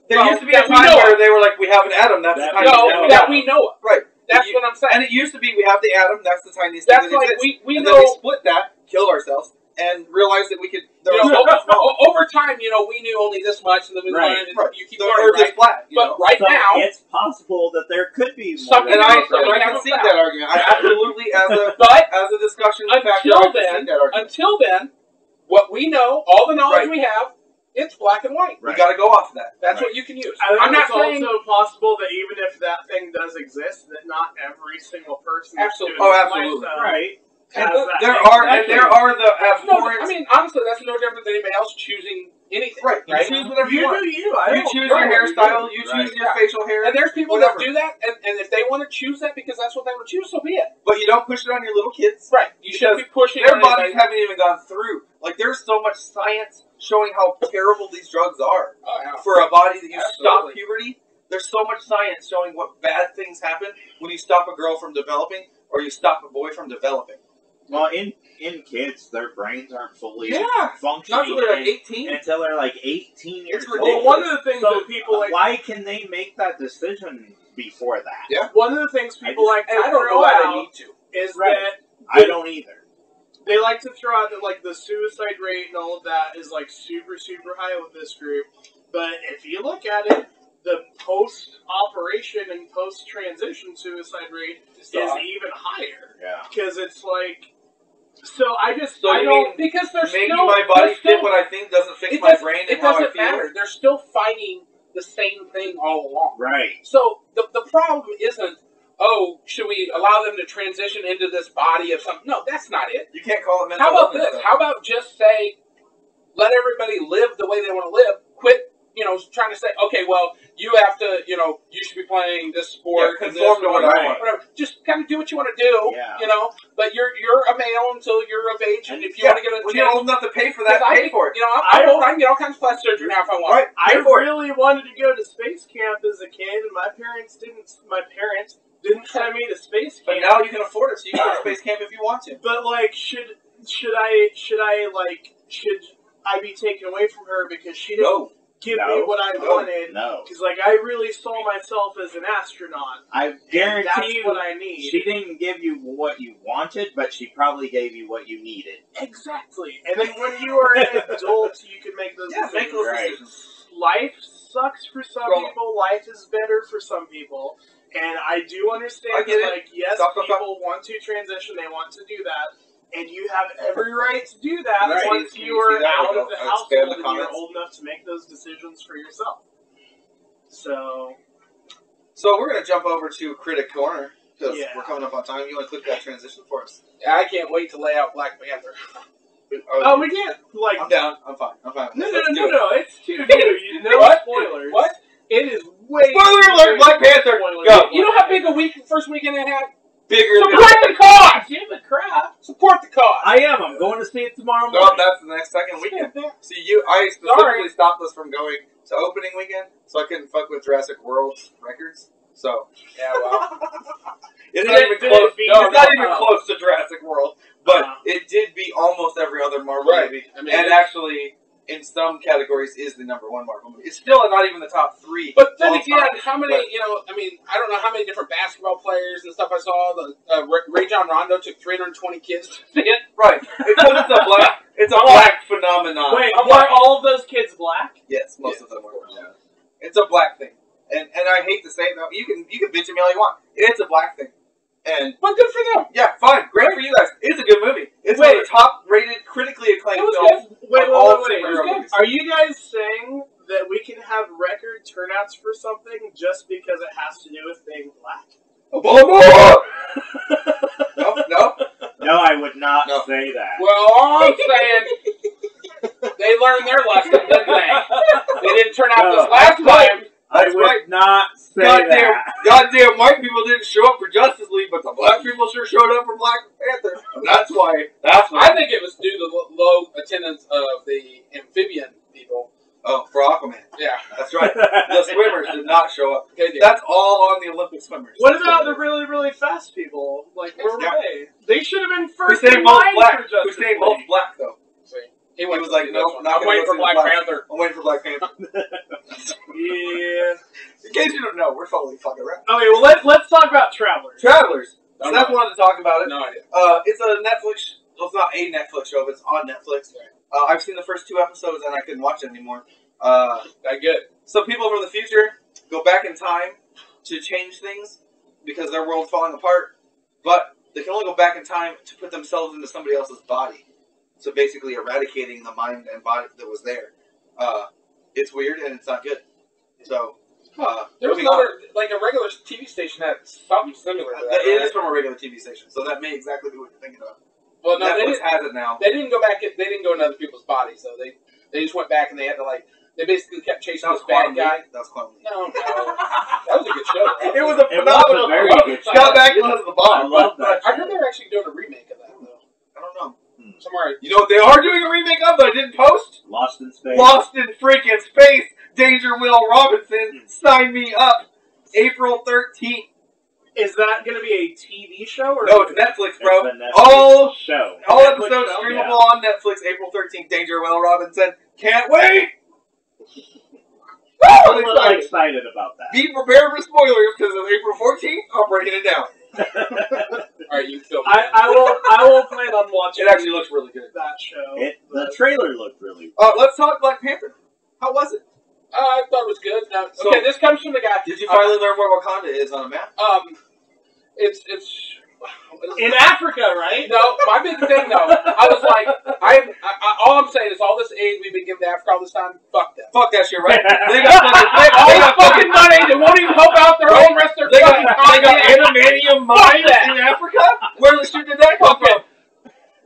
There used to be a time where they were like, we have an atom. That's the tiniest no, that we know of. Right. That's what I'm saying. And it used to be we have the atom. That's the tiniest. That's thing that like exists. we and know. Then we split that, killed ourselves, and realized that we could. Over time, we knew only this much, and then we learned. Right. You keep the learning, Earth is flat. But right now, it's possible that there could be something. And I can see that argument. I absolutely, as a discussion factor, until then, what we know, all the knowledge we have, it's black and white. We got to go off of that. That's what you can use. I'm not saying it's also possible that even if that thing does exist, that not every single person. Absolutely. Right. And there are the abhorrent. I mean, honestly, that's no different than anybody else choosing anything. Right. You choose whatever you want. You choose your hairstyle. You choose your facial hair. And there's people that do that, and if they want to choose that because that's what they want to choose, so be it. But you don't push it on your little kids. Right. You shouldn't be pushing. Their bodies haven't even gone through. Like, there's so much science showing how terrible these drugs are for a body that you stop puberty. There's so much science showing what bad things happen when you stop a girl from developing or you stop a boy from developing. Well, in kids, their brains aren't fully functioning. Not until they're like 18. Until they're like 18 years old. Well, one of the things that people like... Why can they make that decision before that? Yeah. One of the things people like to I don't know why they need to. Is that... I don't either. They like to throw out that, like, the suicide rate and all of that is, like, super, super high with this group. But if you look at it, the post-operation and post-transition suicide rate is even higher. Yeah. Because it's, like... So I don't... Because they're making my body fit what I think doesn't fix my brain and how I feel. It doesn't matter. They're still fighting the same thing all along. Right. So the problem isn't, should we allow them to transition into this body of something? No, that's not it. You can't call it mental How about illness, this? How about just say, let everybody live the way they want to live. Quit, trying to say, okay, well, you have to, you should be playing this sport. Conform to what I want. Whatever. Just kind of do what you want to do, But you're a male until you're of age, and if you want to get a when you're old enough to pay for that, pay for it. I'm old. I can get all kinds of plastic surgery now if I want. Right. I really wanted to go to space camp as a kid, and my parents didn't send me to space camp. But now you can afford it, so you can go to space camp if you want to. But like, should I be taken away from her because she didn't give me what I wanted? No. Because like, I really saw myself as an astronaut. I guarantee that's you what I need. She didn't give you what you wanted, but she probably gave you what you needed. Exactly. And then when you are an adult, you can make those decisions. Make those decisions. Life sucks for some Scroll. people. Life is better for some people. And I do understand I get that, it. like, yes, Stop. people want to transition, they want to do that, and you have every right to do that Right. once Can you you are see that? out Like, of the I'll household expand the and you're comments. old enough to make those decisions for yourself. So we're going to jump over to Critic Corner, because we're coming up on time. You want to click that transition for us? I can't wait to lay out Black Panther. Oh, we can't, like... I'm down. I'm fine. No, Let's do it. it's too new. No What? spoilers. What? It is way Spoiler too alert, big Black for Panther. spoilers. Go. You know how big a first weekend it had? Bigger than... Support the cause! Give a crap. Support the cause! I am. I'm going to see it tomorrow No, morning. that's the next second weekend. See, I specifically stopped us from going to opening weekend, so I couldn't fuck with Jurassic World's records. So Yeah, well. it's not even Did close. it beat- No, it's not no. even close to Jurassic World, but it did beat almost every other Marvel Right. movie, I mean, and actually, in some categories, is the #1 Marvel movie. It's still not even the top 3. But then all again, time, how many, I don't know how many different basketball players and stuff I saw. Ray John Rondo took 320 kids to see it. Right? Because it's a black phenomenon. Wait, were all of those kids black? Yes, most of them were. Yeah. It's a black thing, and I hate to say it though. You can bitch at me all you want. It's a black thing, But good for them. yeah, fine, great for you guys. It's a good movie. It's one of the top-rated, critically acclaimed It was films. Wait, of all wait. superhero movies. Are you guys saying that we can have record turnouts for something just because it has to do with being black? No. No, I would not No. say that. Well, all I'm saying, they learned their lesson, didn't they? They didn't turn out this last time. I That's would right. not say that. Goddamn white people didn't show up for Justice League, but the black people sure showed up for Black Panther. That's why. I think it was due to the low attendance of the amphibian people. Oh, for Aquaman. Yeah. That's right. The swimmers did not show up. They did. That's all on the Olympic swimmers. What about the really, really fast people? Like, where were Yeah. they? They should have been first Usain in Bolt's line black. for Justice Usain Bolt's League. black, though. See, He went was to like, see no, this one. not I'm gonna waiting go for see Black Black. Panther. I'm waiting for Black Panther. Yeah. In case you don't know, we're totally fucking around. Okay, well, let's talk about Travelers. Travelers. No, Seth no. wanted to talk about it. No idea. It's a Netflix. Well, it's not a Netflix show, but it's on Netflix. I've seen the first 2 episodes and I couldn't watch it anymore. That good. Some people from the future go back in time to change things because their world's falling apart, but they can only go back in time to put themselves into somebody else's body. So basically, eradicating the mind and body that was there. It's weird and it's not good. So There was moving on. another, like a regular TV station had something similar to that. It right? is from a regular TV station, so that may exactly be what you're thinking of. Well, no, they Netflix didn't. has it now. They didn't go back. They didn't go into other people's bodies, though. They just went back and they had to they basically kept chasing That was this bad Quantum guy. League. That was Quantum League. No, that was a good show. It was a It was phenomenal. a very good show. Scott Bakula's the I bomb. love that. I heard they're actually doing a remake of that, though. I don't know. Somewhere. You know what they are doing a remake of that I didn't post? Lost in Space. Lost in freaking Space. Danger Will Robinson. Sign me up. April 13th. Is that going to be a TV show? Or No, it's Netflix, bro. It's a Netflix All show. episodes show? streamable on Netflix. April 13th. Danger Will Robinson. Can't wait. I'm a I'm little excited. excited about that. Be prepared for spoilers because of April 14th. I'm breaking it down. All right, you film. I will plan on watching It actually looks really good. that show. The trailer looked really Let's talk Black Panther. How was it? I thought it was good. Now, So- okay, this comes from the guy. Did you finally learn where Wakanda is on a map? It's In Africa, right? no. My big thing though, I was like, all I'm saying is all this aid we've been giving to Africa all this time. Fuck that. Fuck that shit, right? They got All this fucking money, they won't even help out their own rest of their They got fucking continent. adamantium mines that. in Africa? Where the shit did that come from?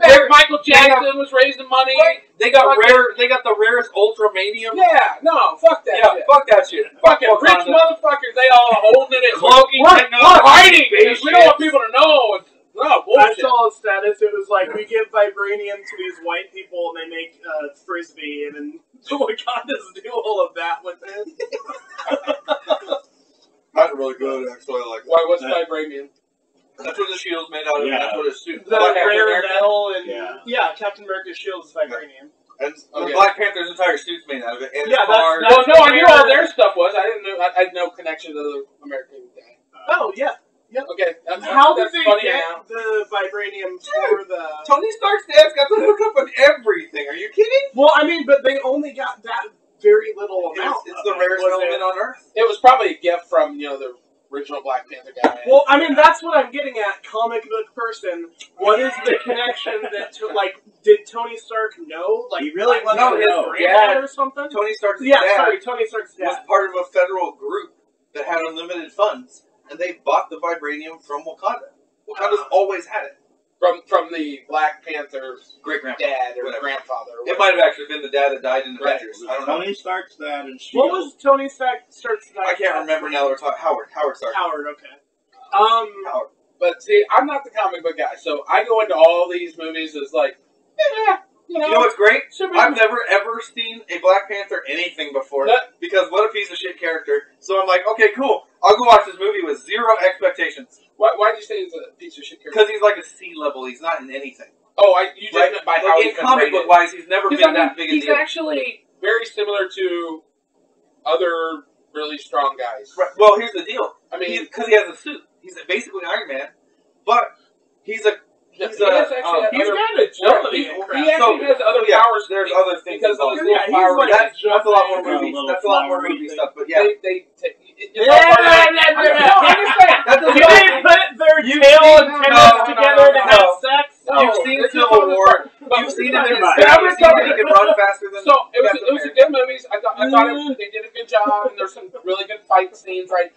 Michael Jackson was raising money. They got the rarest ultramanium. Yeah, no, fuck that Yeah, shit. fuck that shit. Fucking Fuck rich Wakanda. motherfuckers, they all holding it. Cloaking We're technology, hiding because we don't want spaceships. people to know. No, I bullshit. saw a status. It was like, we give vibranium to these white people and they make frisbee, and then the Wakandas do all of that with it. That's really good, actually. Like, Why? What's vibranium? that's what the shield's made out of. Yeah. That's what his suit. The Black Panther, rare metal and Yeah. Captain America's shield is vibranium. and Okay. Black Panther's entire suit's made out of it. And Yeah, his car. that's- Well, no, I knew all their stuff was. I didn't know. I had no connection to the American guy. Oh yeah. Okay, that's How did that's they funny get now. the vibranium for the? Tony Stark's dad's got the hookup and everything. Are you kidding? Well, I mean, but they only got that very little amount. It's the rarest element on Earth. It was probably a gift from the original Black Panther guy. Well, I mean, that's what I'm getting at. Comic book person, what is the connection that did Tony Stark know? Like, he really know wanted to his know. granddad or something? Tony Stark's Yeah, dad sorry, Tony Stark's was dad. part of a federal group that had unlimited funds, and they bought the vibranium from Wakanda. Wakanda's always had it. From the Black Panther's great-grandfather, dad or whatever. grandfather. Or it might have actually been the dad that died in Avengers. I don't know. Tony Stark's dad and Shield. What was Tony Stark's dad? I can't remember now that we're talking. Howard Stark. Howard, okay. Howard. But see, I'm not the comic book guy, so I go into all these movies as like, you know what's great? I've never ever seen a Black Panther anything before because what a piece of shit character. So I'm like, okay, cool. I'll go watch this movie with zero expectations. Why do you say he's a piece of shit character? Because he's like a C level. He's not in anything. Oh, you just meant by how in comic book wise, he's never been that big a deal. He's actually very similar to other really strong guys. Right. Well, here's the deal. I mean, because he has a suit. He's basically Iron Man, but he's a. He's got agility. He actually has other powers. There's other things because involved. Those little flowers. That's a lot more movie. That's a lot more movie stuff. But yeah, Did they put their tail antennas together to have sex? You've seen Civil War. You've seen him in his he can run faster than. So it was a good movie. I thought they did a good job, and there's some really good fight scenes. Right.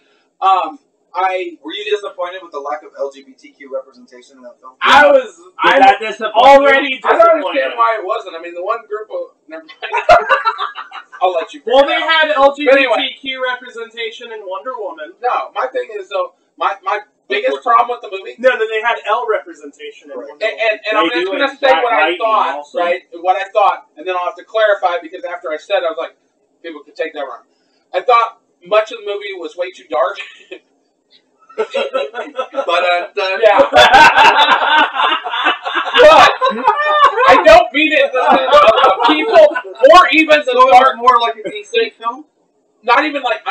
Were you disappointed with the lack of LGBTQ representation in that film? I'm already disappointed. I don't understand why it wasn't. I mean, the one group of... Never mind. I'll let you... Well, they had LGBTQ representation in Wonder Woman. No, my thing is, though, my biggest problem with the movie... No, they had L representation in Wonder Woman. And I'm just going to say what I thought, also. Right? What I thought, and then I'll have to clarify, because after I said it, I was like, people could take that wrong. I thought much of the movie was way too dark. But yeah. But I don't mean it the people or even the dark. More like a DC film. I'm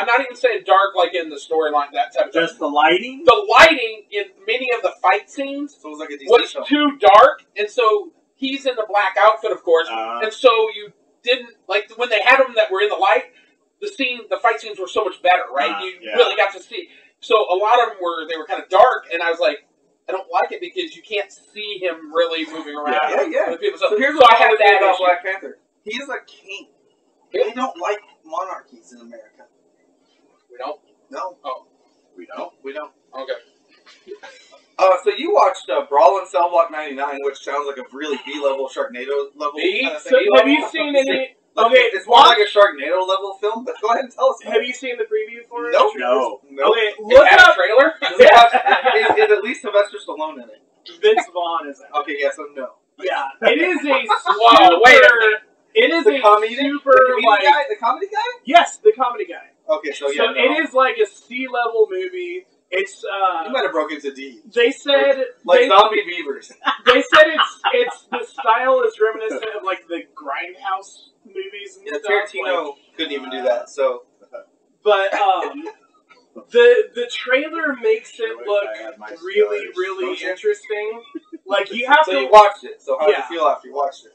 not even saying dark like in the storyline, that type of stuff. Just the lighting. The lighting in many of the fight scenes so it was like a DC was film. too dark, and so he's in the black outfit, of course, and so you didn't like when they had them that were in the light. The fight scenes were so much better, right? You really got to see. So a lot of them were kind of dark, and I was like, I don't like it because you can't see him really moving around. Yeah. So here's what I had that about Black Panther. He is a king. Yeah. We don't like monarchies in America. We don't? No. Oh. We don't? We don't. Okay. So you watched Brawl in Cell Block 99, which sounds like a really B-level Sharknado level kind of thing. So have you seen any... Okay, it's more like a Sharknado level film, but go ahead and tell us. Have you seen the preview for it? No. Okay, look up a trailer. Is at least Sylvester Stallone in it? Vince Vaughn is in it. Okay, yes, no. Yeah, it is a Whoa, wait a minute. It is the a comedy, super the comedy guy. Yes, the comedy guy. Okay, so yeah, it is like a C-level movie. It's you might have broken into D. They said zombie beavers. They said it's the style is reminiscent of like the Grindhouse movies and stuff. Tarantino couldn't even do that. So, but the trailer makes it look really interesting. Like you have to. So you watched it. So how did you feel after you watched it?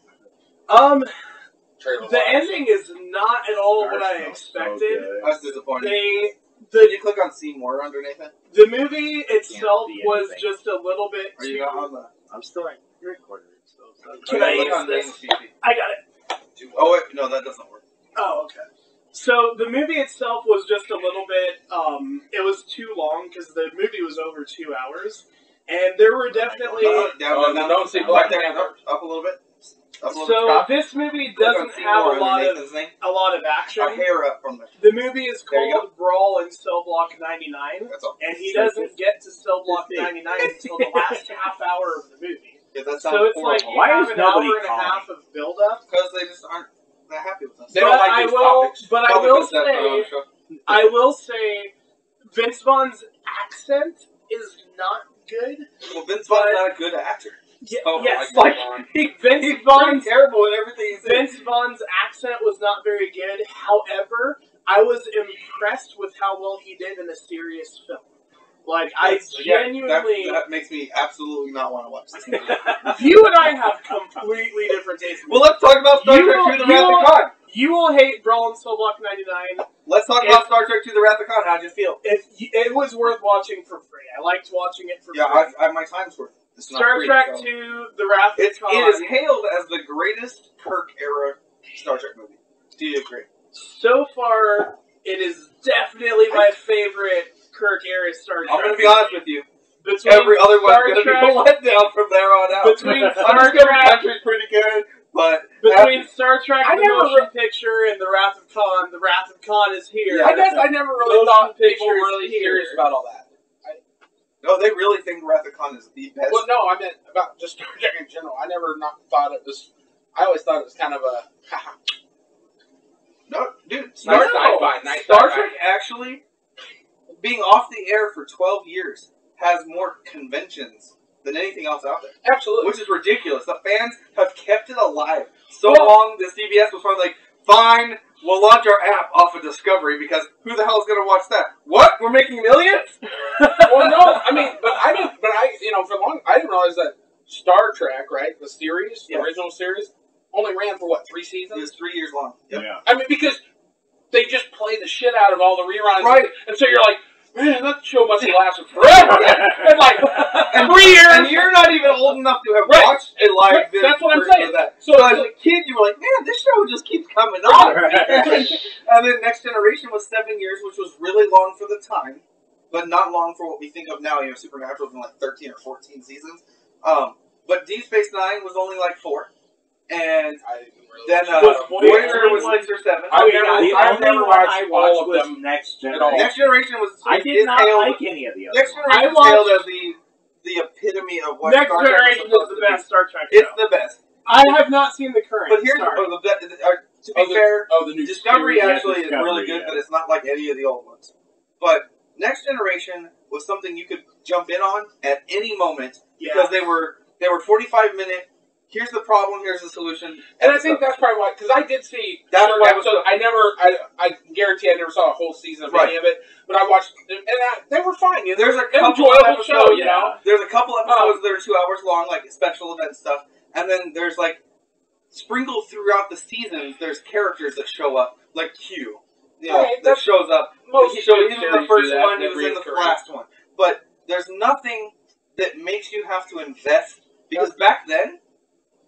The ending is not at all what I expected. I was disappointed. Did you click on see more underneath it? The movie itself was just a little bit too... Are you not on the... I'm still recording. Can I use this? I got it. Oh, wait. No, that doesn't work. Oh, okay. So, the movie itself was just a little bit... it was too long because the movie was over 2 hours. And there were definitely... Don't see Black Panther. Up a little bit. So this movie doesn't have a lot of action. A hair up from there. The movie is called Brawl in Cell Block 99, and he doesn't get to Cell Block 99 until the last half hour of the movie. Yeah, that so it's like you have an hour and a half of build-up. Because they just aren't that happy with us. They don't like these topics. But I will say, Vince Vaughn's accent is not good. Well, Vince Vaughn's not a good actor. Yeah, yes, Vince Vaughn's terrible at everything he's Vince Vaughn's accent was not very good. However, I was impressed with how well he did in a serious film. Like, I genuinely... that makes me absolutely not want to watch this movie. You and I have completely different tastes. Well, let's talk about Star Trek 2: The Wrath of Khan. You will hate Brawl and Soul Block 99. Let's talk about Star Trek II: The Wrath of Khan. How'd you feel? It was worth watching for free. I liked watching it for free. Yeah, I my time's worth. It's not Star free, Trek so. II: The Wrath of Khan. It is hailed as the greatest Kirk era Star Trek movie. Do you agree? So far, it is definitely my favorite Kirk era Star Trek. I'm going to be honest with you. Between Every other one's going to be Trek- a letdown from there on out. Between Star Trek, Country's pretty good, but between Star Trek, I the never motion picture, and The Wrath of Khan is here. I guess I never really Motion thought people picture were really is here. serious about all that. no, they really think Wrath of Khan is the best. Well, no, I meant about just Star Trek in general. I never thought it was. I always thought it was kind of a. No, dude, Nice Star sci-fi. Trek actually, being off the air for 12 years, has more conventions than anything else out there. Absolutely. Which is ridiculous. The fans have kept it alive so long that CBS was finally like, fine, we'll launch our app off of Discovery because who the hell is going to watch that? What? We're making millions? Well, no, I mean, for long, I didn't realize that Star Trek, right, the series, the original series, only ran for, 3 It seasons? was 3 years long. Yep. Yeah. I mean, because they just play the shit out of all the reruns. Right. And so you're like, man, that show must have lasted forever. and 3 years. And you're not even old enough to have Right. watched a live video That's what I'm version saying. of that. So So it's as a like- kid, you were like, man, this show just keeps coming on. Right. And then Next Generation was 7 years, which was really long for the time, but not long for what we think of now. Supernatural's been 13 or 14 seasons. But Deep Space Nine was only 4. And I didn't really then Was Voyager was Voyager 6 or 7. I've The I've only never one watched I all watched of was them. Next at all. Generation. Next Generation was I did is not hailed, like any of the other Next ones. Generation is hailed as the epitome of what Next Star Trek Generation is supposed the to be. best Star Trek show. It's the best. I have not seen the current. But here's Sorry. to be fair, the new Discovery series. actually is really good, but it's not like any of the old ones. But Next Generation was something you could jump in on at any moment because they were 45-minute. Here's the problem. Here's the solution. And I think that's probably why, because I did see That's certain why it was episodes. I guarantee I never saw a whole season of any of it, but I watched, and they were fine. There's a couple of enjoyable episodes, show, you know. There's a couple episodes that are 2 hours long, like special event stuff, and then there's sprinkled throughout the seasons. There's characters that show up, like Q, Right, that shows up. Most He showed series in the do first that, one. He that was in the reoccurring. last one. But there's nothing that makes you have to invest because back then,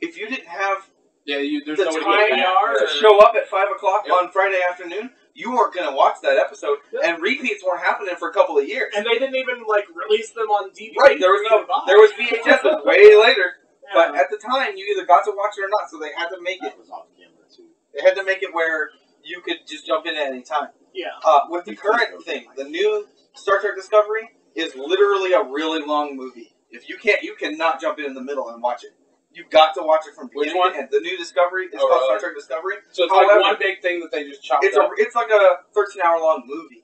if you didn't have there's the nobody time to to show up at 5 o'clock Yep. on Friday afternoon, you weren't going to watch that episode, and repeats weren't happening for a couple of years. And they didn't even release them on DVD. Right, there was VHS way later, Yeah. but at the time you either got to watch it or not, so they had to make it. That was off camera too. They had to make it where you could just jump in at any time. Yeah. With the current thing, the new Star Trek Discovery is literally a really long movie. If you cannot jump in the middle and watch it. You've got to watch it from beginning to end. The new Discovery is called Star Trek Discovery. So it's However, one big thing that they just chopped it's up. it's like a 13-hour-long movie,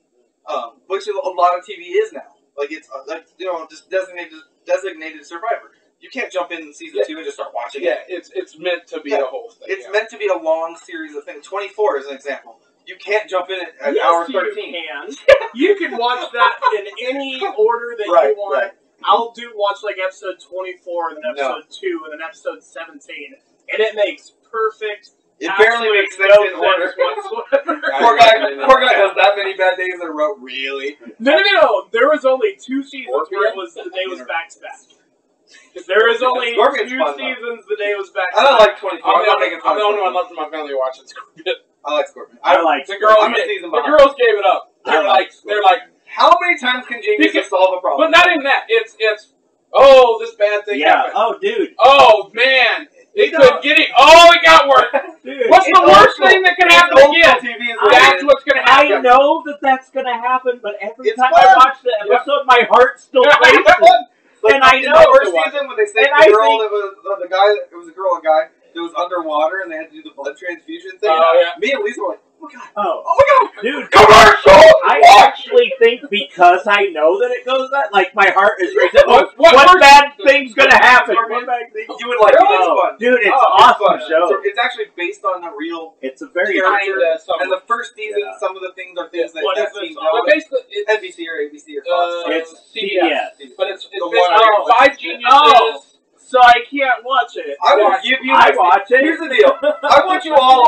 which a lot of TV is now. It's just designated Survivor. You can't jump in season 2 and just start watching it. Yeah, it's meant to be a whole thing. It's meant to be a long series of things. 24 is an example. You can't jump in at Yes, hour you 13. can. You can watch that in any order that you want. Right. I'll watch episode 24, and then episode 2, and then episode 17, and it makes perfect. It barely makes sense in order. whatsoever. Poor guy has that many bad days in a row. Really? No. There was only 2 seasons where the day was back to back. There is only Scorpion's 2 fun, seasons the day was back to I back. don't like 24. I'm the only one left in my family watching Scorpion. I like Scorpion. I like The girls, I'm a season the behind. girls gave it up. I like They're like, How many times can Jamie just solve a problem? but not in that. It's this bad thing Yeah. happened. Oh, dude. Oh man, it could get it. Oh, it got worse. Dude. What's the worst thing that can happen Old again? school TV is That's what's gonna I happen. know that's gonna happen, but every It's time fun. I watch the episode, my heart still races. And I in know the first the one. season when they saved And the I girl think- that was the guy. It was a girl, a guy that was underwater, and they had to do the blood transfusion thing. Oh, yeah. Me and Lisa were like, "Oh my god! Oh, Oh my god! dude. Commercial!" I actually think because I know that it goes that, my heart is racing. What What bad thing's gonna happen? Scorpion? What bad thing? You would like it. It's Oh, fun. dude, it's Oh, awesome fun. show. So it's actually based on a real It's a very character. Something. And the first season, Yeah. some of the things are things that What that is team this knows. But basically, it's NBC or ABC or Fox. It's CBS. CBS. But it's The basically one- 5 geniuses. Oh. so I can't watch it. I will give you. I watch it. Here's the deal. I want you all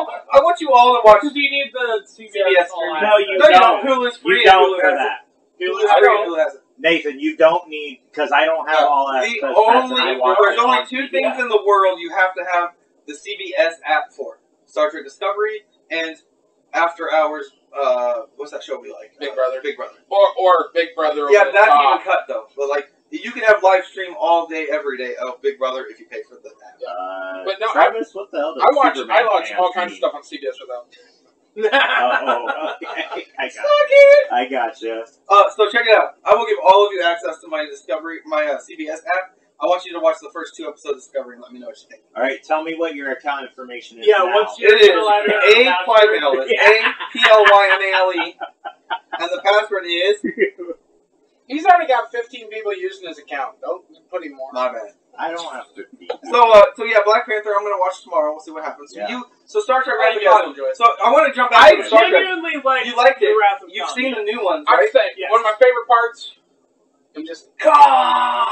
to watch. Because you need the CBS online. No, you No, you don't. don't. Hulu's free. You don't Hulu for has that. it. Hulu has it. Nathan, you don't need, because I don't have all that. There's only two things in the world you have to have the CBS app for: Star Trek Discovery and After Hours. What's that show we like? Big Brother. Big Brother. Or Big Brother. Yeah, that's even cut though. But like, you can have live stream all day, every day of Big Brother if you pay for the app. But no, Travis, what the hell? I watch all kinds of stuff on CBS without. Okay. I gotcha. So check it out. I will give all of you access to my CBS app. I want you to watch the first 2 episodes of Discovery and let me know what you think. All right, tell me what your account information is. Yeah, now. what's your It is A-Plymail. It's A-P-L-Y-M-A-L-E. And the password is... He's already got 15 people using his account. Don't put him more. My bad. I don't have to be. So yeah, Black Panther. I'm gonna watch tomorrow. We'll see what happens. Yeah. So Star Trek Wrath of You guys Khan. enjoy it. So I want to jump back to Star Trek. genuinely like You liked it. the Wrath of You've Khan. seen the new ones, I'm right? saying, Yes. one of my favorite parts, I'm just... God!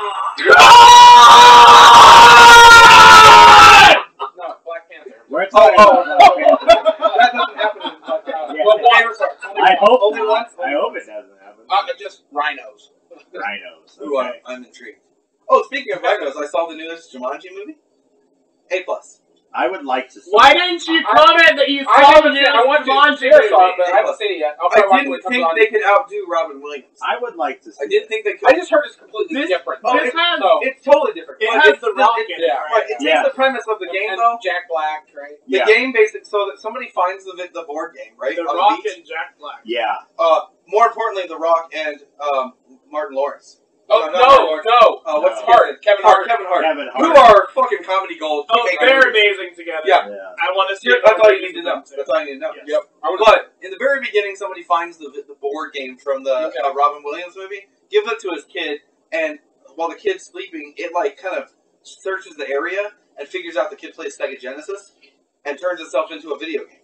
No, Black Panther. We're talking about That doesn't happen in the podcast. Yeah. Well, Favorite part. I hope Only not. once? I hope it doesn't happen. Just rhinos. Rhinos. Ooh, Okay. I'm intrigued. Oh, speaking of rhinos, I saw the newest Jumanji movie. A+. I would like to see. Why didn't you comment that you I saw the haven't new seen it. I want to. Jumanji Cheers, but movie? I haven't seen it yet. I'll I probably watch it didn't when it comes think on. they could outdo Robin Williams. I would like to see. I didn't think they could. I just heard it's completely This- different. Oh, This has So, It's totally different. it But has it's the still- Rock it- in it, yeah, right? Right, it Yeah. takes the premise of the game, and though. Jack Black, right? The Yeah. game, basically, so that somebody finds the board game, right? The on Rock the beach. and Jack Black. Yeah. More importantly, The Rock and Martin Lawrence. Oh, not Martin Lawrence. no. What's No. Hart? Kevin Hart. Kevin Hart. Kevin Who Hart. are fucking comedy gold. Oh, Make they're movies. amazing together. Yeah. Yeah. I want to see. That's all you need to know. That's all you need to know. Yes. Yep. But in the very beginning, somebody finds the board game from the Okay. Robin Williams movie, gives it to his kid, and while the kid's sleeping, it like kind of searches the area and figures out the kid plays Sega Genesis and turns itself into a video game.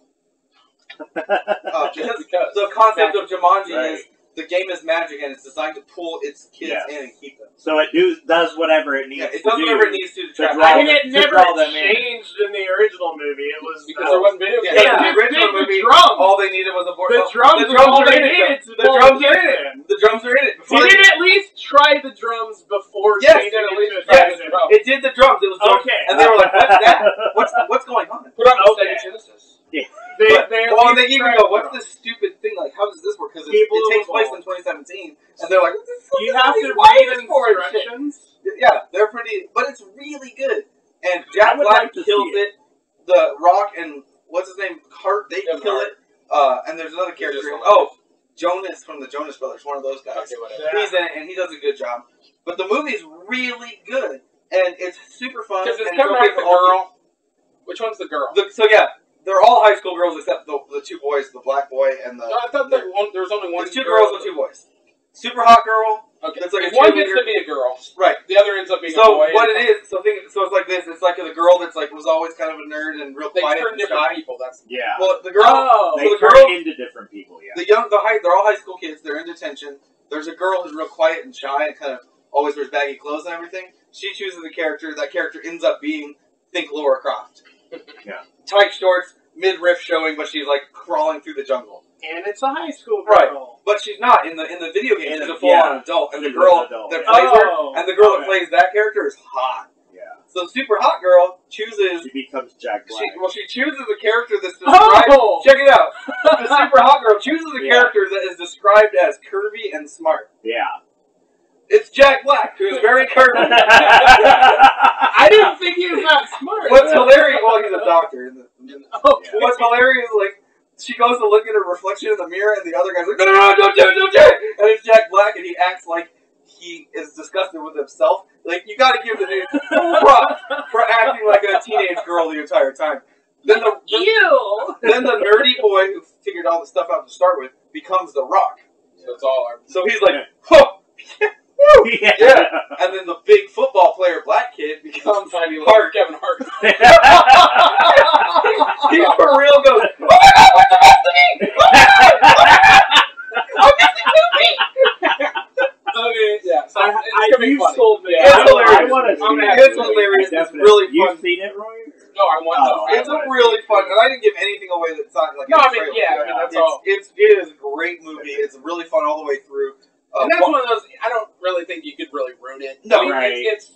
Just because. The concept of Jumanji Right. is the game is magic and it's designed to pull its kids Yes. in and keep them. So it does whatever it needs Yeah, it to does do. whatever it needs to to trap. draw I mean, it to never draw them in. changed in the original movie. It was Because there wasn't video games. Yeah, Yeah. the original The movie, drums. all they needed was a board. the oh, drums. the drums all are they in it. needed to The pull drums the are in kids it. The drums are in it. Before Did it at least try the drums before Yes, changing at it least to a try Sega the Genesis? drums. It did the drums. It was drums. Okay. And they were like, "What's that? What's going on?" Put on the Okay. Sega Genesis. They But, at well, least they even tried go, the "What's drums. this stupid thing? Like, how does this work?" Because it People takes will place evolve. in 2017, and they're like, "What the fuck You is all have these to wires read for and shit?" instructions. Yeah, they're pretty, but it's really good. And I Jack would Black like to kills see it. The Rock and what's his name, Hart, they Kevin kill Hart. it. And there's another character. just Oh, Jonas from the Jonas Brothers, one of those guys. Okay, whatever. Yeah. He's in it, and he does a good job. But the movie's really good, and it's super fun. Because it's and Kevin okay Hart the for all girl. Which one's the girl? So yeah, they're all high school girls except the 2 boys, the black boy and the. No, I thought that there was only one. There's 2 girls and 2 boys. Super hot girl. Okay. That's like a One gets cheerleader. to be a girl. Right. The other ends up being a So boy. what it is? So it's like this. It's like the girl that's like was always kind of a nerd and real They quiet turn and different shy. people. That's Yeah. Well, the girl. Oh. They so the turn girl. into different people, yeah. They're all high school kids. They're in detention. There's a girl who's real quiet and shy and kind of always wears baggy clothes and everything. She chooses a character. That character ends up being, think Laura Croft. Yeah. Tight shorts, midriff showing, but she's like crawling through the jungle. And it's a high school Right. girl. But she's not in the video game. In She's the- a full-on yeah. adult, and the She's girl an adult. that plays Oh, her, and the girl that okay. plays that character is hot. Yeah. So super hot girl chooses. She becomes Jack Black. She chooses a character that's described. Oh! Check it out. The super hot girl chooses a Yeah. character that is described as curvy and smart. Yeah. It's Jack Black, who's very curvy. I didn't think he was that smart. What's hilarious? Well, he's a doctor. Okay. What's hilarious? Like she goes to look at her reflection in the mirror, and the other guy's like, "No, don't do it, don't do it!" And it's Jack Black, and he acts like he is disgusted with himself. Like you got to give the dude props for acting like a teenage girl the entire time. Then the nerdy boy who figured all the stuff out to start with becomes the Rock. so it's all. So he's like, "Huh, woo, Yeah. yeah." And then the big football player, black kid, becomes Hart. Kevin Hart. He for real goes, "Oh my God, what's the rest of me? I'm missing 2 feet." Okay, yeah. So I it's gonna be funny. sold me. It's hilarious. I want to I'm see gonna it. It's hilarious. No, I want those. It's a really fun, and I didn't give anything away that's not like. No, I mean, yeah, I mean that's all. It is a great movie. It's really fun all the way through. And that's one of those. I don't really think you could really ruin it. No, I mean, right. It's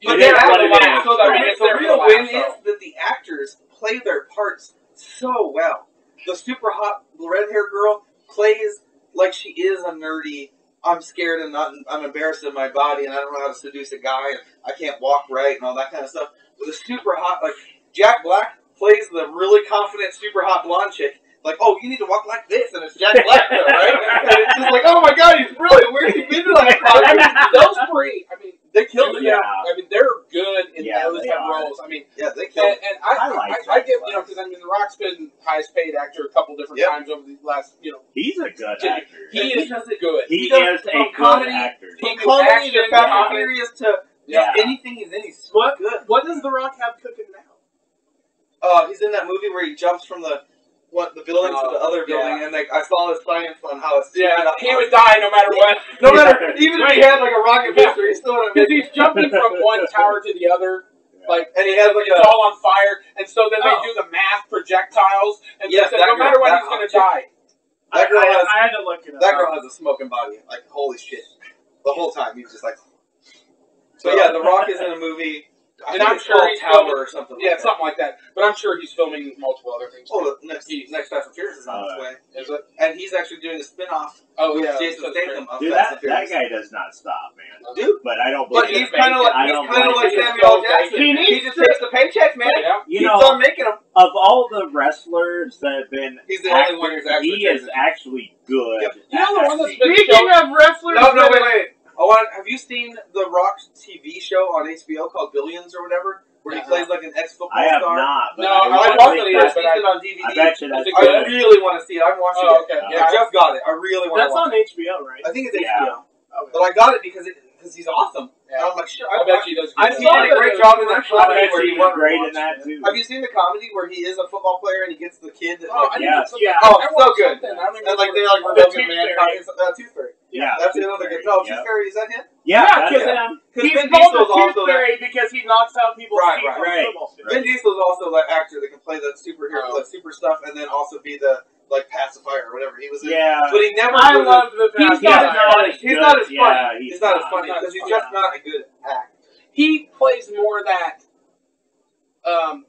but the real win is that the actors play their parts so well. The super hot red-haired girl plays like she is a nerdy. I'm scared and I'm embarrassed in my body, and I don't know how to seduce a guy, and I can't walk right, and all that kind of stuff. But the super hot, like Jack Black plays the really confident, super hot blonde chick. Like, oh, you need to walk like this, and it's Jack Black, though, right? And it's just like, oh my god, he's brilliant. Where's he been like? I mean, those three, I mean, they killed it. Yeah, I mean, they're good in those type of roles. I mean, yeah, they killed it. And I give, you know, because I mean, The Rock's been highest paid actor a couple different times over the last, you know. He's a good actor. He is good. He is a good actor. From comedy to Fast and Furious to anything he's in, he's so good. What does The Rock have cooking now? He's in that movie where he jumps from the building to the other building, and like I saw his science on how it's he would die no matter what. No matter, even if he had like a rocket booster, he's still because he's jumping from one tower to the other, like, and he has like it's all on fire, and so then they do the math projectiles, and no matter what, he's gonna die. That girl has. I had to look it up. That girl has a smoking body. Like holy shit, the whole time he's just like. So yeah, The Rock is in a movie. And I'm sure he's Tower or something. Yeah, something like that. But I'm sure he's filming multiple other things. Oh, the next Fast and Furious is on its way. Is it? And he's actually doing a spin-off. Oh yeah, Jason Statham of Dude, Fast and Furious. that guy does not stop, man. Dude, but I don't. But he's kind of like Samuel Jackson. He just takes the paychecks, man. Yeah. You He's know, done making them. of all the wrestlers that have been, he's the only one who's actually. He is actually good. Yep. You know the one that's been Speaking of wrestlers, no, wait. Have you seen the Rock's TV show on HBO called Billions or whatever? Where he plays like an ex-football star? I have not. But No, I watched the first season on DVD. I bet you that's I really want to see it. I'm watching it. Okay. Yeah, I just got it. I really want to watch it. That's on HBO, right? I think it's Yeah. HBO. Okay. But I got it because he's awesome. Yeah. And I'm like, shit, I bet he does. I've seen a great job in that comedy where he was great in that too. Have you seen the comedy where he is a football player and he gets the kid? That, Oh, so good. And like they like rebuilt mankind. Tooth Fairy. Yeah, that's another good. No, Tooth Fairy, is that him? Yeah, because Vin he's called the Diesel's Tooth also Fairy because he knocks out people's teeth on right. football field. Vin Diesel's also that actor that can play the superhero, like super stuff, and then also be the like pacifier or whatever he was in. Yeah, but he never. I love the He's not as funny. He's not as funny because he's just not a good actor. He plays more that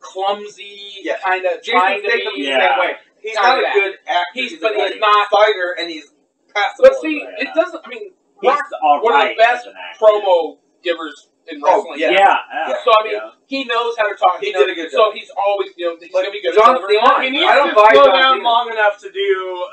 clumsy kind of trying to be. Same way. He's not a good actor. He's not fighter, and he's passable. But see, it doesn't. I mean, he's one of the best promo givers in wrestling. Yeah. So I mean, he knows how to talk. He did a good So job. he's always, he's gonna be good. John Cena. He needs to slow down long enough to do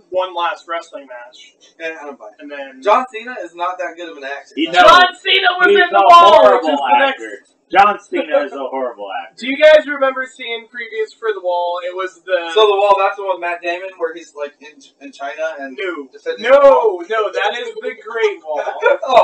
one last wrestling match. I don't buy it. And then John Cena is not that good of an actor. John Cena was in the wall, which is the next. John Cena is a horrible actor. Do you guys remember seeing previews for The Wall? It was the... So The Wall, that's the one with Matt Damon where he's like in China and... No, that is The Great Wall.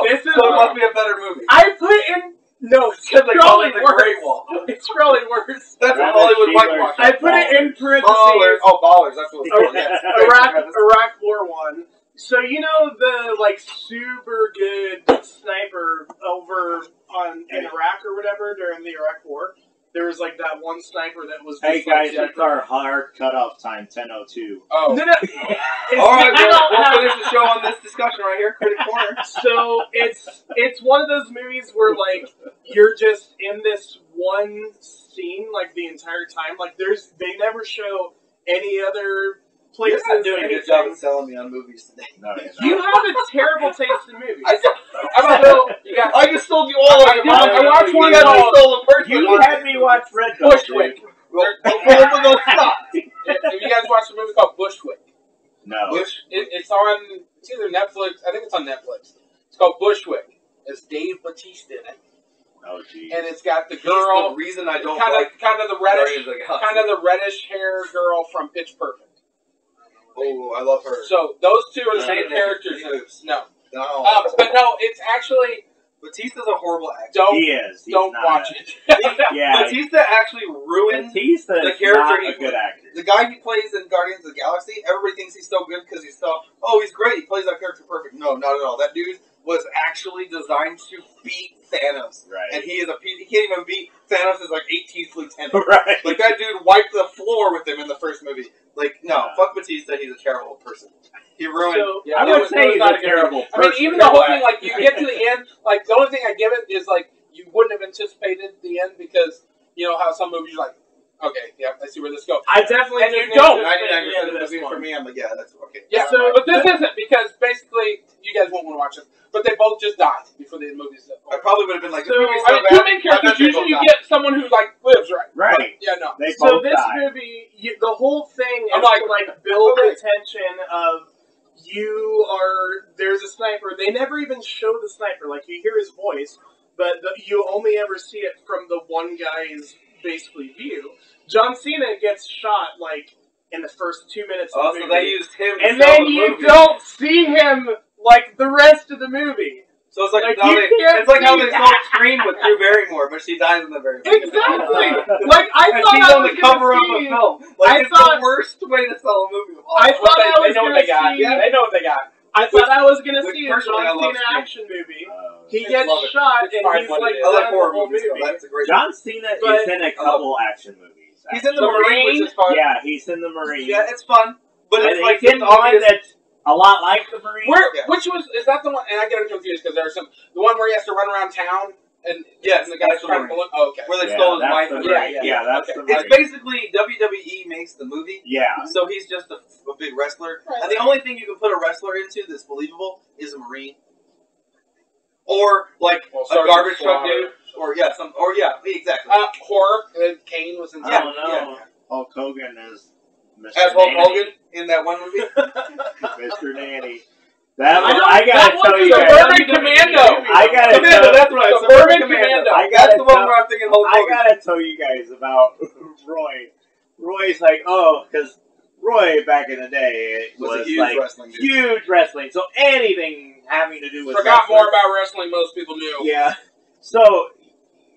This is so it must be a better movie. I put in... No, it's probably The worse. Great Wall. It's probably worse. That's a Hollywood whitewash. I put it in parentheses. Ballers, that's what it's called. Iraq War 1. So you know the like super good sniper over in Iraq or whatever during the Iraq War. There was like that one sniper that was. Hey guys, it's our hard cutoff time, 10:02. Oh. No. All right, we'll finish the show on this discussion right here, Critic Corner. So it's one of those movies where like you're just in this one scene like the entire time. Like they never show any other. You're not doing a good job of selling me on movies today. No, you have a terrible taste in movies. I just told you all of them. I watched one stolen person. You had me watch Red Dog. Bushwick. Both of those stop. Have you guys watched a movie called Bushwick? No. It's on. It's either Netflix. I think it's on Netflix. It's called Bushwick. It's Dave Bautista in it. Oh geez. And it's got the girl. The reason I don't kind of the reddish hair girl from Pitch Perfect. Oh, I love her. So those two are the same characters. No. But no, it's actually. Batista's a horrible actor. He is. Don't watch it. Batista actually ruined the character. He's a good actor. The guy he plays in Guardians of the Galaxy, everybody thinks he's so good because he's great. He plays that character perfect. No, not at all. That dude was actually designed to beat Thanos. Right. And he can't even beat Thanos' like 18th lieutenant. Right. Like that dude wiped the floor with him in the first movie. Like, no, fuck Batista, he's a terrible person. He ruined. So, Yeah, I would say he's a terrible person. I mean, even the whole thing, like, you get to the end, like, the only thing I give it is, like, you wouldn't have anticipated the end because, you know, how some movies are like, okay, yeah, I see where this goes. I definitely And you didn't don't. 99% of the movie for me, I'm like, yeah, that's okay. Yeah, so, but this isn't because basically you guys won't want to watch it. But they both just died before the movie's over. I probably would have been like, this So, movie's I so mean, two bad. main characters, usually you get someone who, like, lives, right? Right. Yeah, no. They So both this die. movie, the whole thing I'm is like, to like build okay. the tension of there's a sniper. They never even show the sniper. Like you hear his voice, but you only ever see it from the one guy's basically view. John Cena gets shot like in the first 2 minutes of the So movie. they used him to And sell then the you movie. don't see him like the rest of the movie. So it's like, Like, how you they, can't it's like how see they that. sold Scream with Drew Barrymore, but she dies in the very beginning. Exactly. Like I And thought she's I on was the cover of gonna a see. film. Like, I it's thought- the worst way to sell a movie of all I time. thought I was They know what gonna they got. see. Yeah, they know what they got. I thought I was gonna Which see a personally I John love Cena Scream. action movie. Uh, He I gets love it. shot It's and fine he's what like it is. I like done horror the whole movies, so movie. that's a great John Cena But- is in a couple action movies. He's in the The Marine, which is fun. Yeah, he's in the Marine. Yeah, it's fun. But and it's like he's in it's one obvious. that's a lot like the Marine. Yeah. Which is that the one? And I get confused because there's the one where he has to run around town and Yes, and the guy's that's the trying to Marine. balloon. Oh, okay. Where they Yeah, stole his that's wife. the and Marine. everything. Yeah, that's Okay. the It's Marine. basically WWE makes the movie, Yeah. so he's just a big wrestler. Right. And the only thing you can put a wrestler into that's believable is a Marine. Or like Well, a Sergeant garbage truck Slaughter. dude. Or exactly. Horror. Kane was in I Yeah, don't know. yeah. Hulk Hogan is Mr. As Hulk Nanny. Hogan in that one movie. Mr. Nanny. That I was, don't- I gotta that tell was you the guys. Suburban Commando. I gotta Commando, tell, that's right. Suburban Suburban Commando. I That's gotta the one tell, where I'm thinking Hulk I Hogan. gotta tell you guys about Roy. Roy's like, oh, because Roy back in the day Was a was huge like wrestling dude. huge wrestling. So anything having to do with Forgot wrestling. more about wrestling. Most people knew. Yeah. So,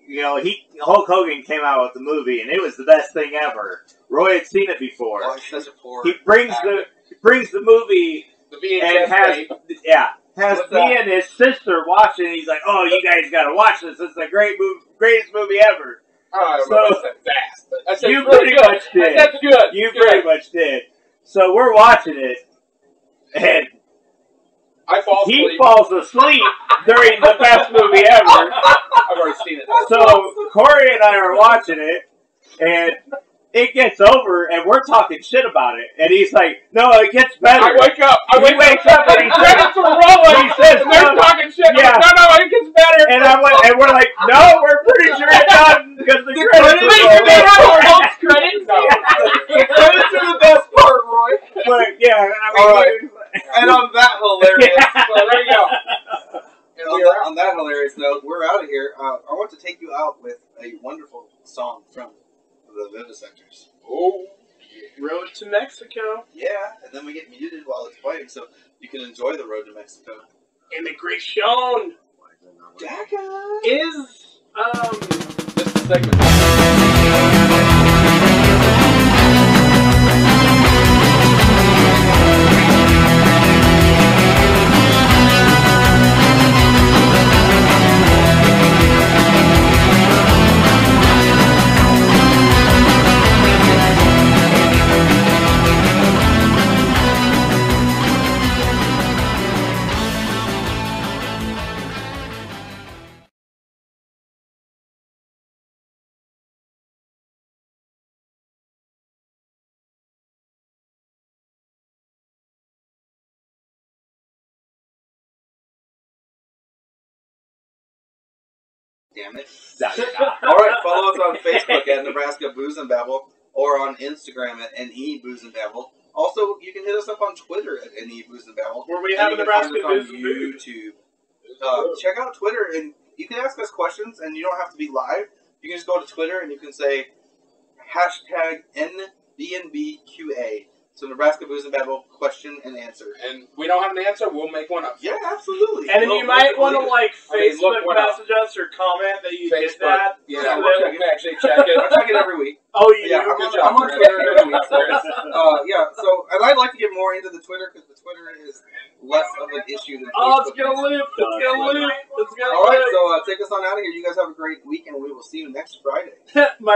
you know, Hulk Hogan came out with the movie, and it was the best thing ever. Roy had seen it before. Oh, he's such a poor He brings actor. the movie The VHS and has tape. What's me that? and his sister watching. He's like, "Oh, you guys gotta watch this. It's the greatest movie ever." Oh, I don't So- know if I said fast, but I said You really pretty good. much did. That's good. You Good. pretty much did. So we're watching it, and I fall he asleep. falls asleep during the best movie ever. I've already seen it. So Corey and I are watching it, and it gets over, and we're talking shit about it. And he's like, "No, it gets better." I wake up. He wakes up and he says, Credits are rolling. he says, and they're no. talking shit. Yeah. I'm like, no, it gets better. and we're like, "No, we're pretty sure it's not because the credits Wait, are do they have rolling." a post credits? No. The credits are the best part, Roy. But yeah, I mean, All right. And on that hilarious, So there you go. And we are out. on that hilarious note, we're out of here. I want to take you out with a wonderful song from the Vivisectors. Oh. Road to Mexico. Yeah, and then we get muted while it's playing, so you can enjoy the road to Mexico. And the Great Shown Daka! is This is the segment. Damn it. No, you're not. Alright, follow us on Facebook at Nebraska Booze and Babble or on Instagram at NE Booze and Babble. Also, you can hit us up on Twitter at NE Booze and Babble. where we And have you a can Nebraska find us Booze on and Boo. YouTube. Check out Twitter, and you can ask us questions, and you don't have to be live. You can just go to Twitter, and you can say hashtag NBNBQA. So Nebraska Booze and Babble question and answer. And we don't have an answer, we'll make one up. Yeah, absolutely. And then you might want to like I mean, look Facebook what up. message us or comment that you did Facebook. that. Yeah, So we'll that- check it. Actually check it. I check it every week. Oh, you Yeah, do? I'm Good on, job, I'm on Chris. Twitter every week. So, Chris. yeah, so, and I'd like to get more into the Twitter, because the Twitter is less of of an issue that it's gonna live. It's gonna live. It's gonna All right, live. so take us on out of here. You guys have a great week, and we will see you next Friday. My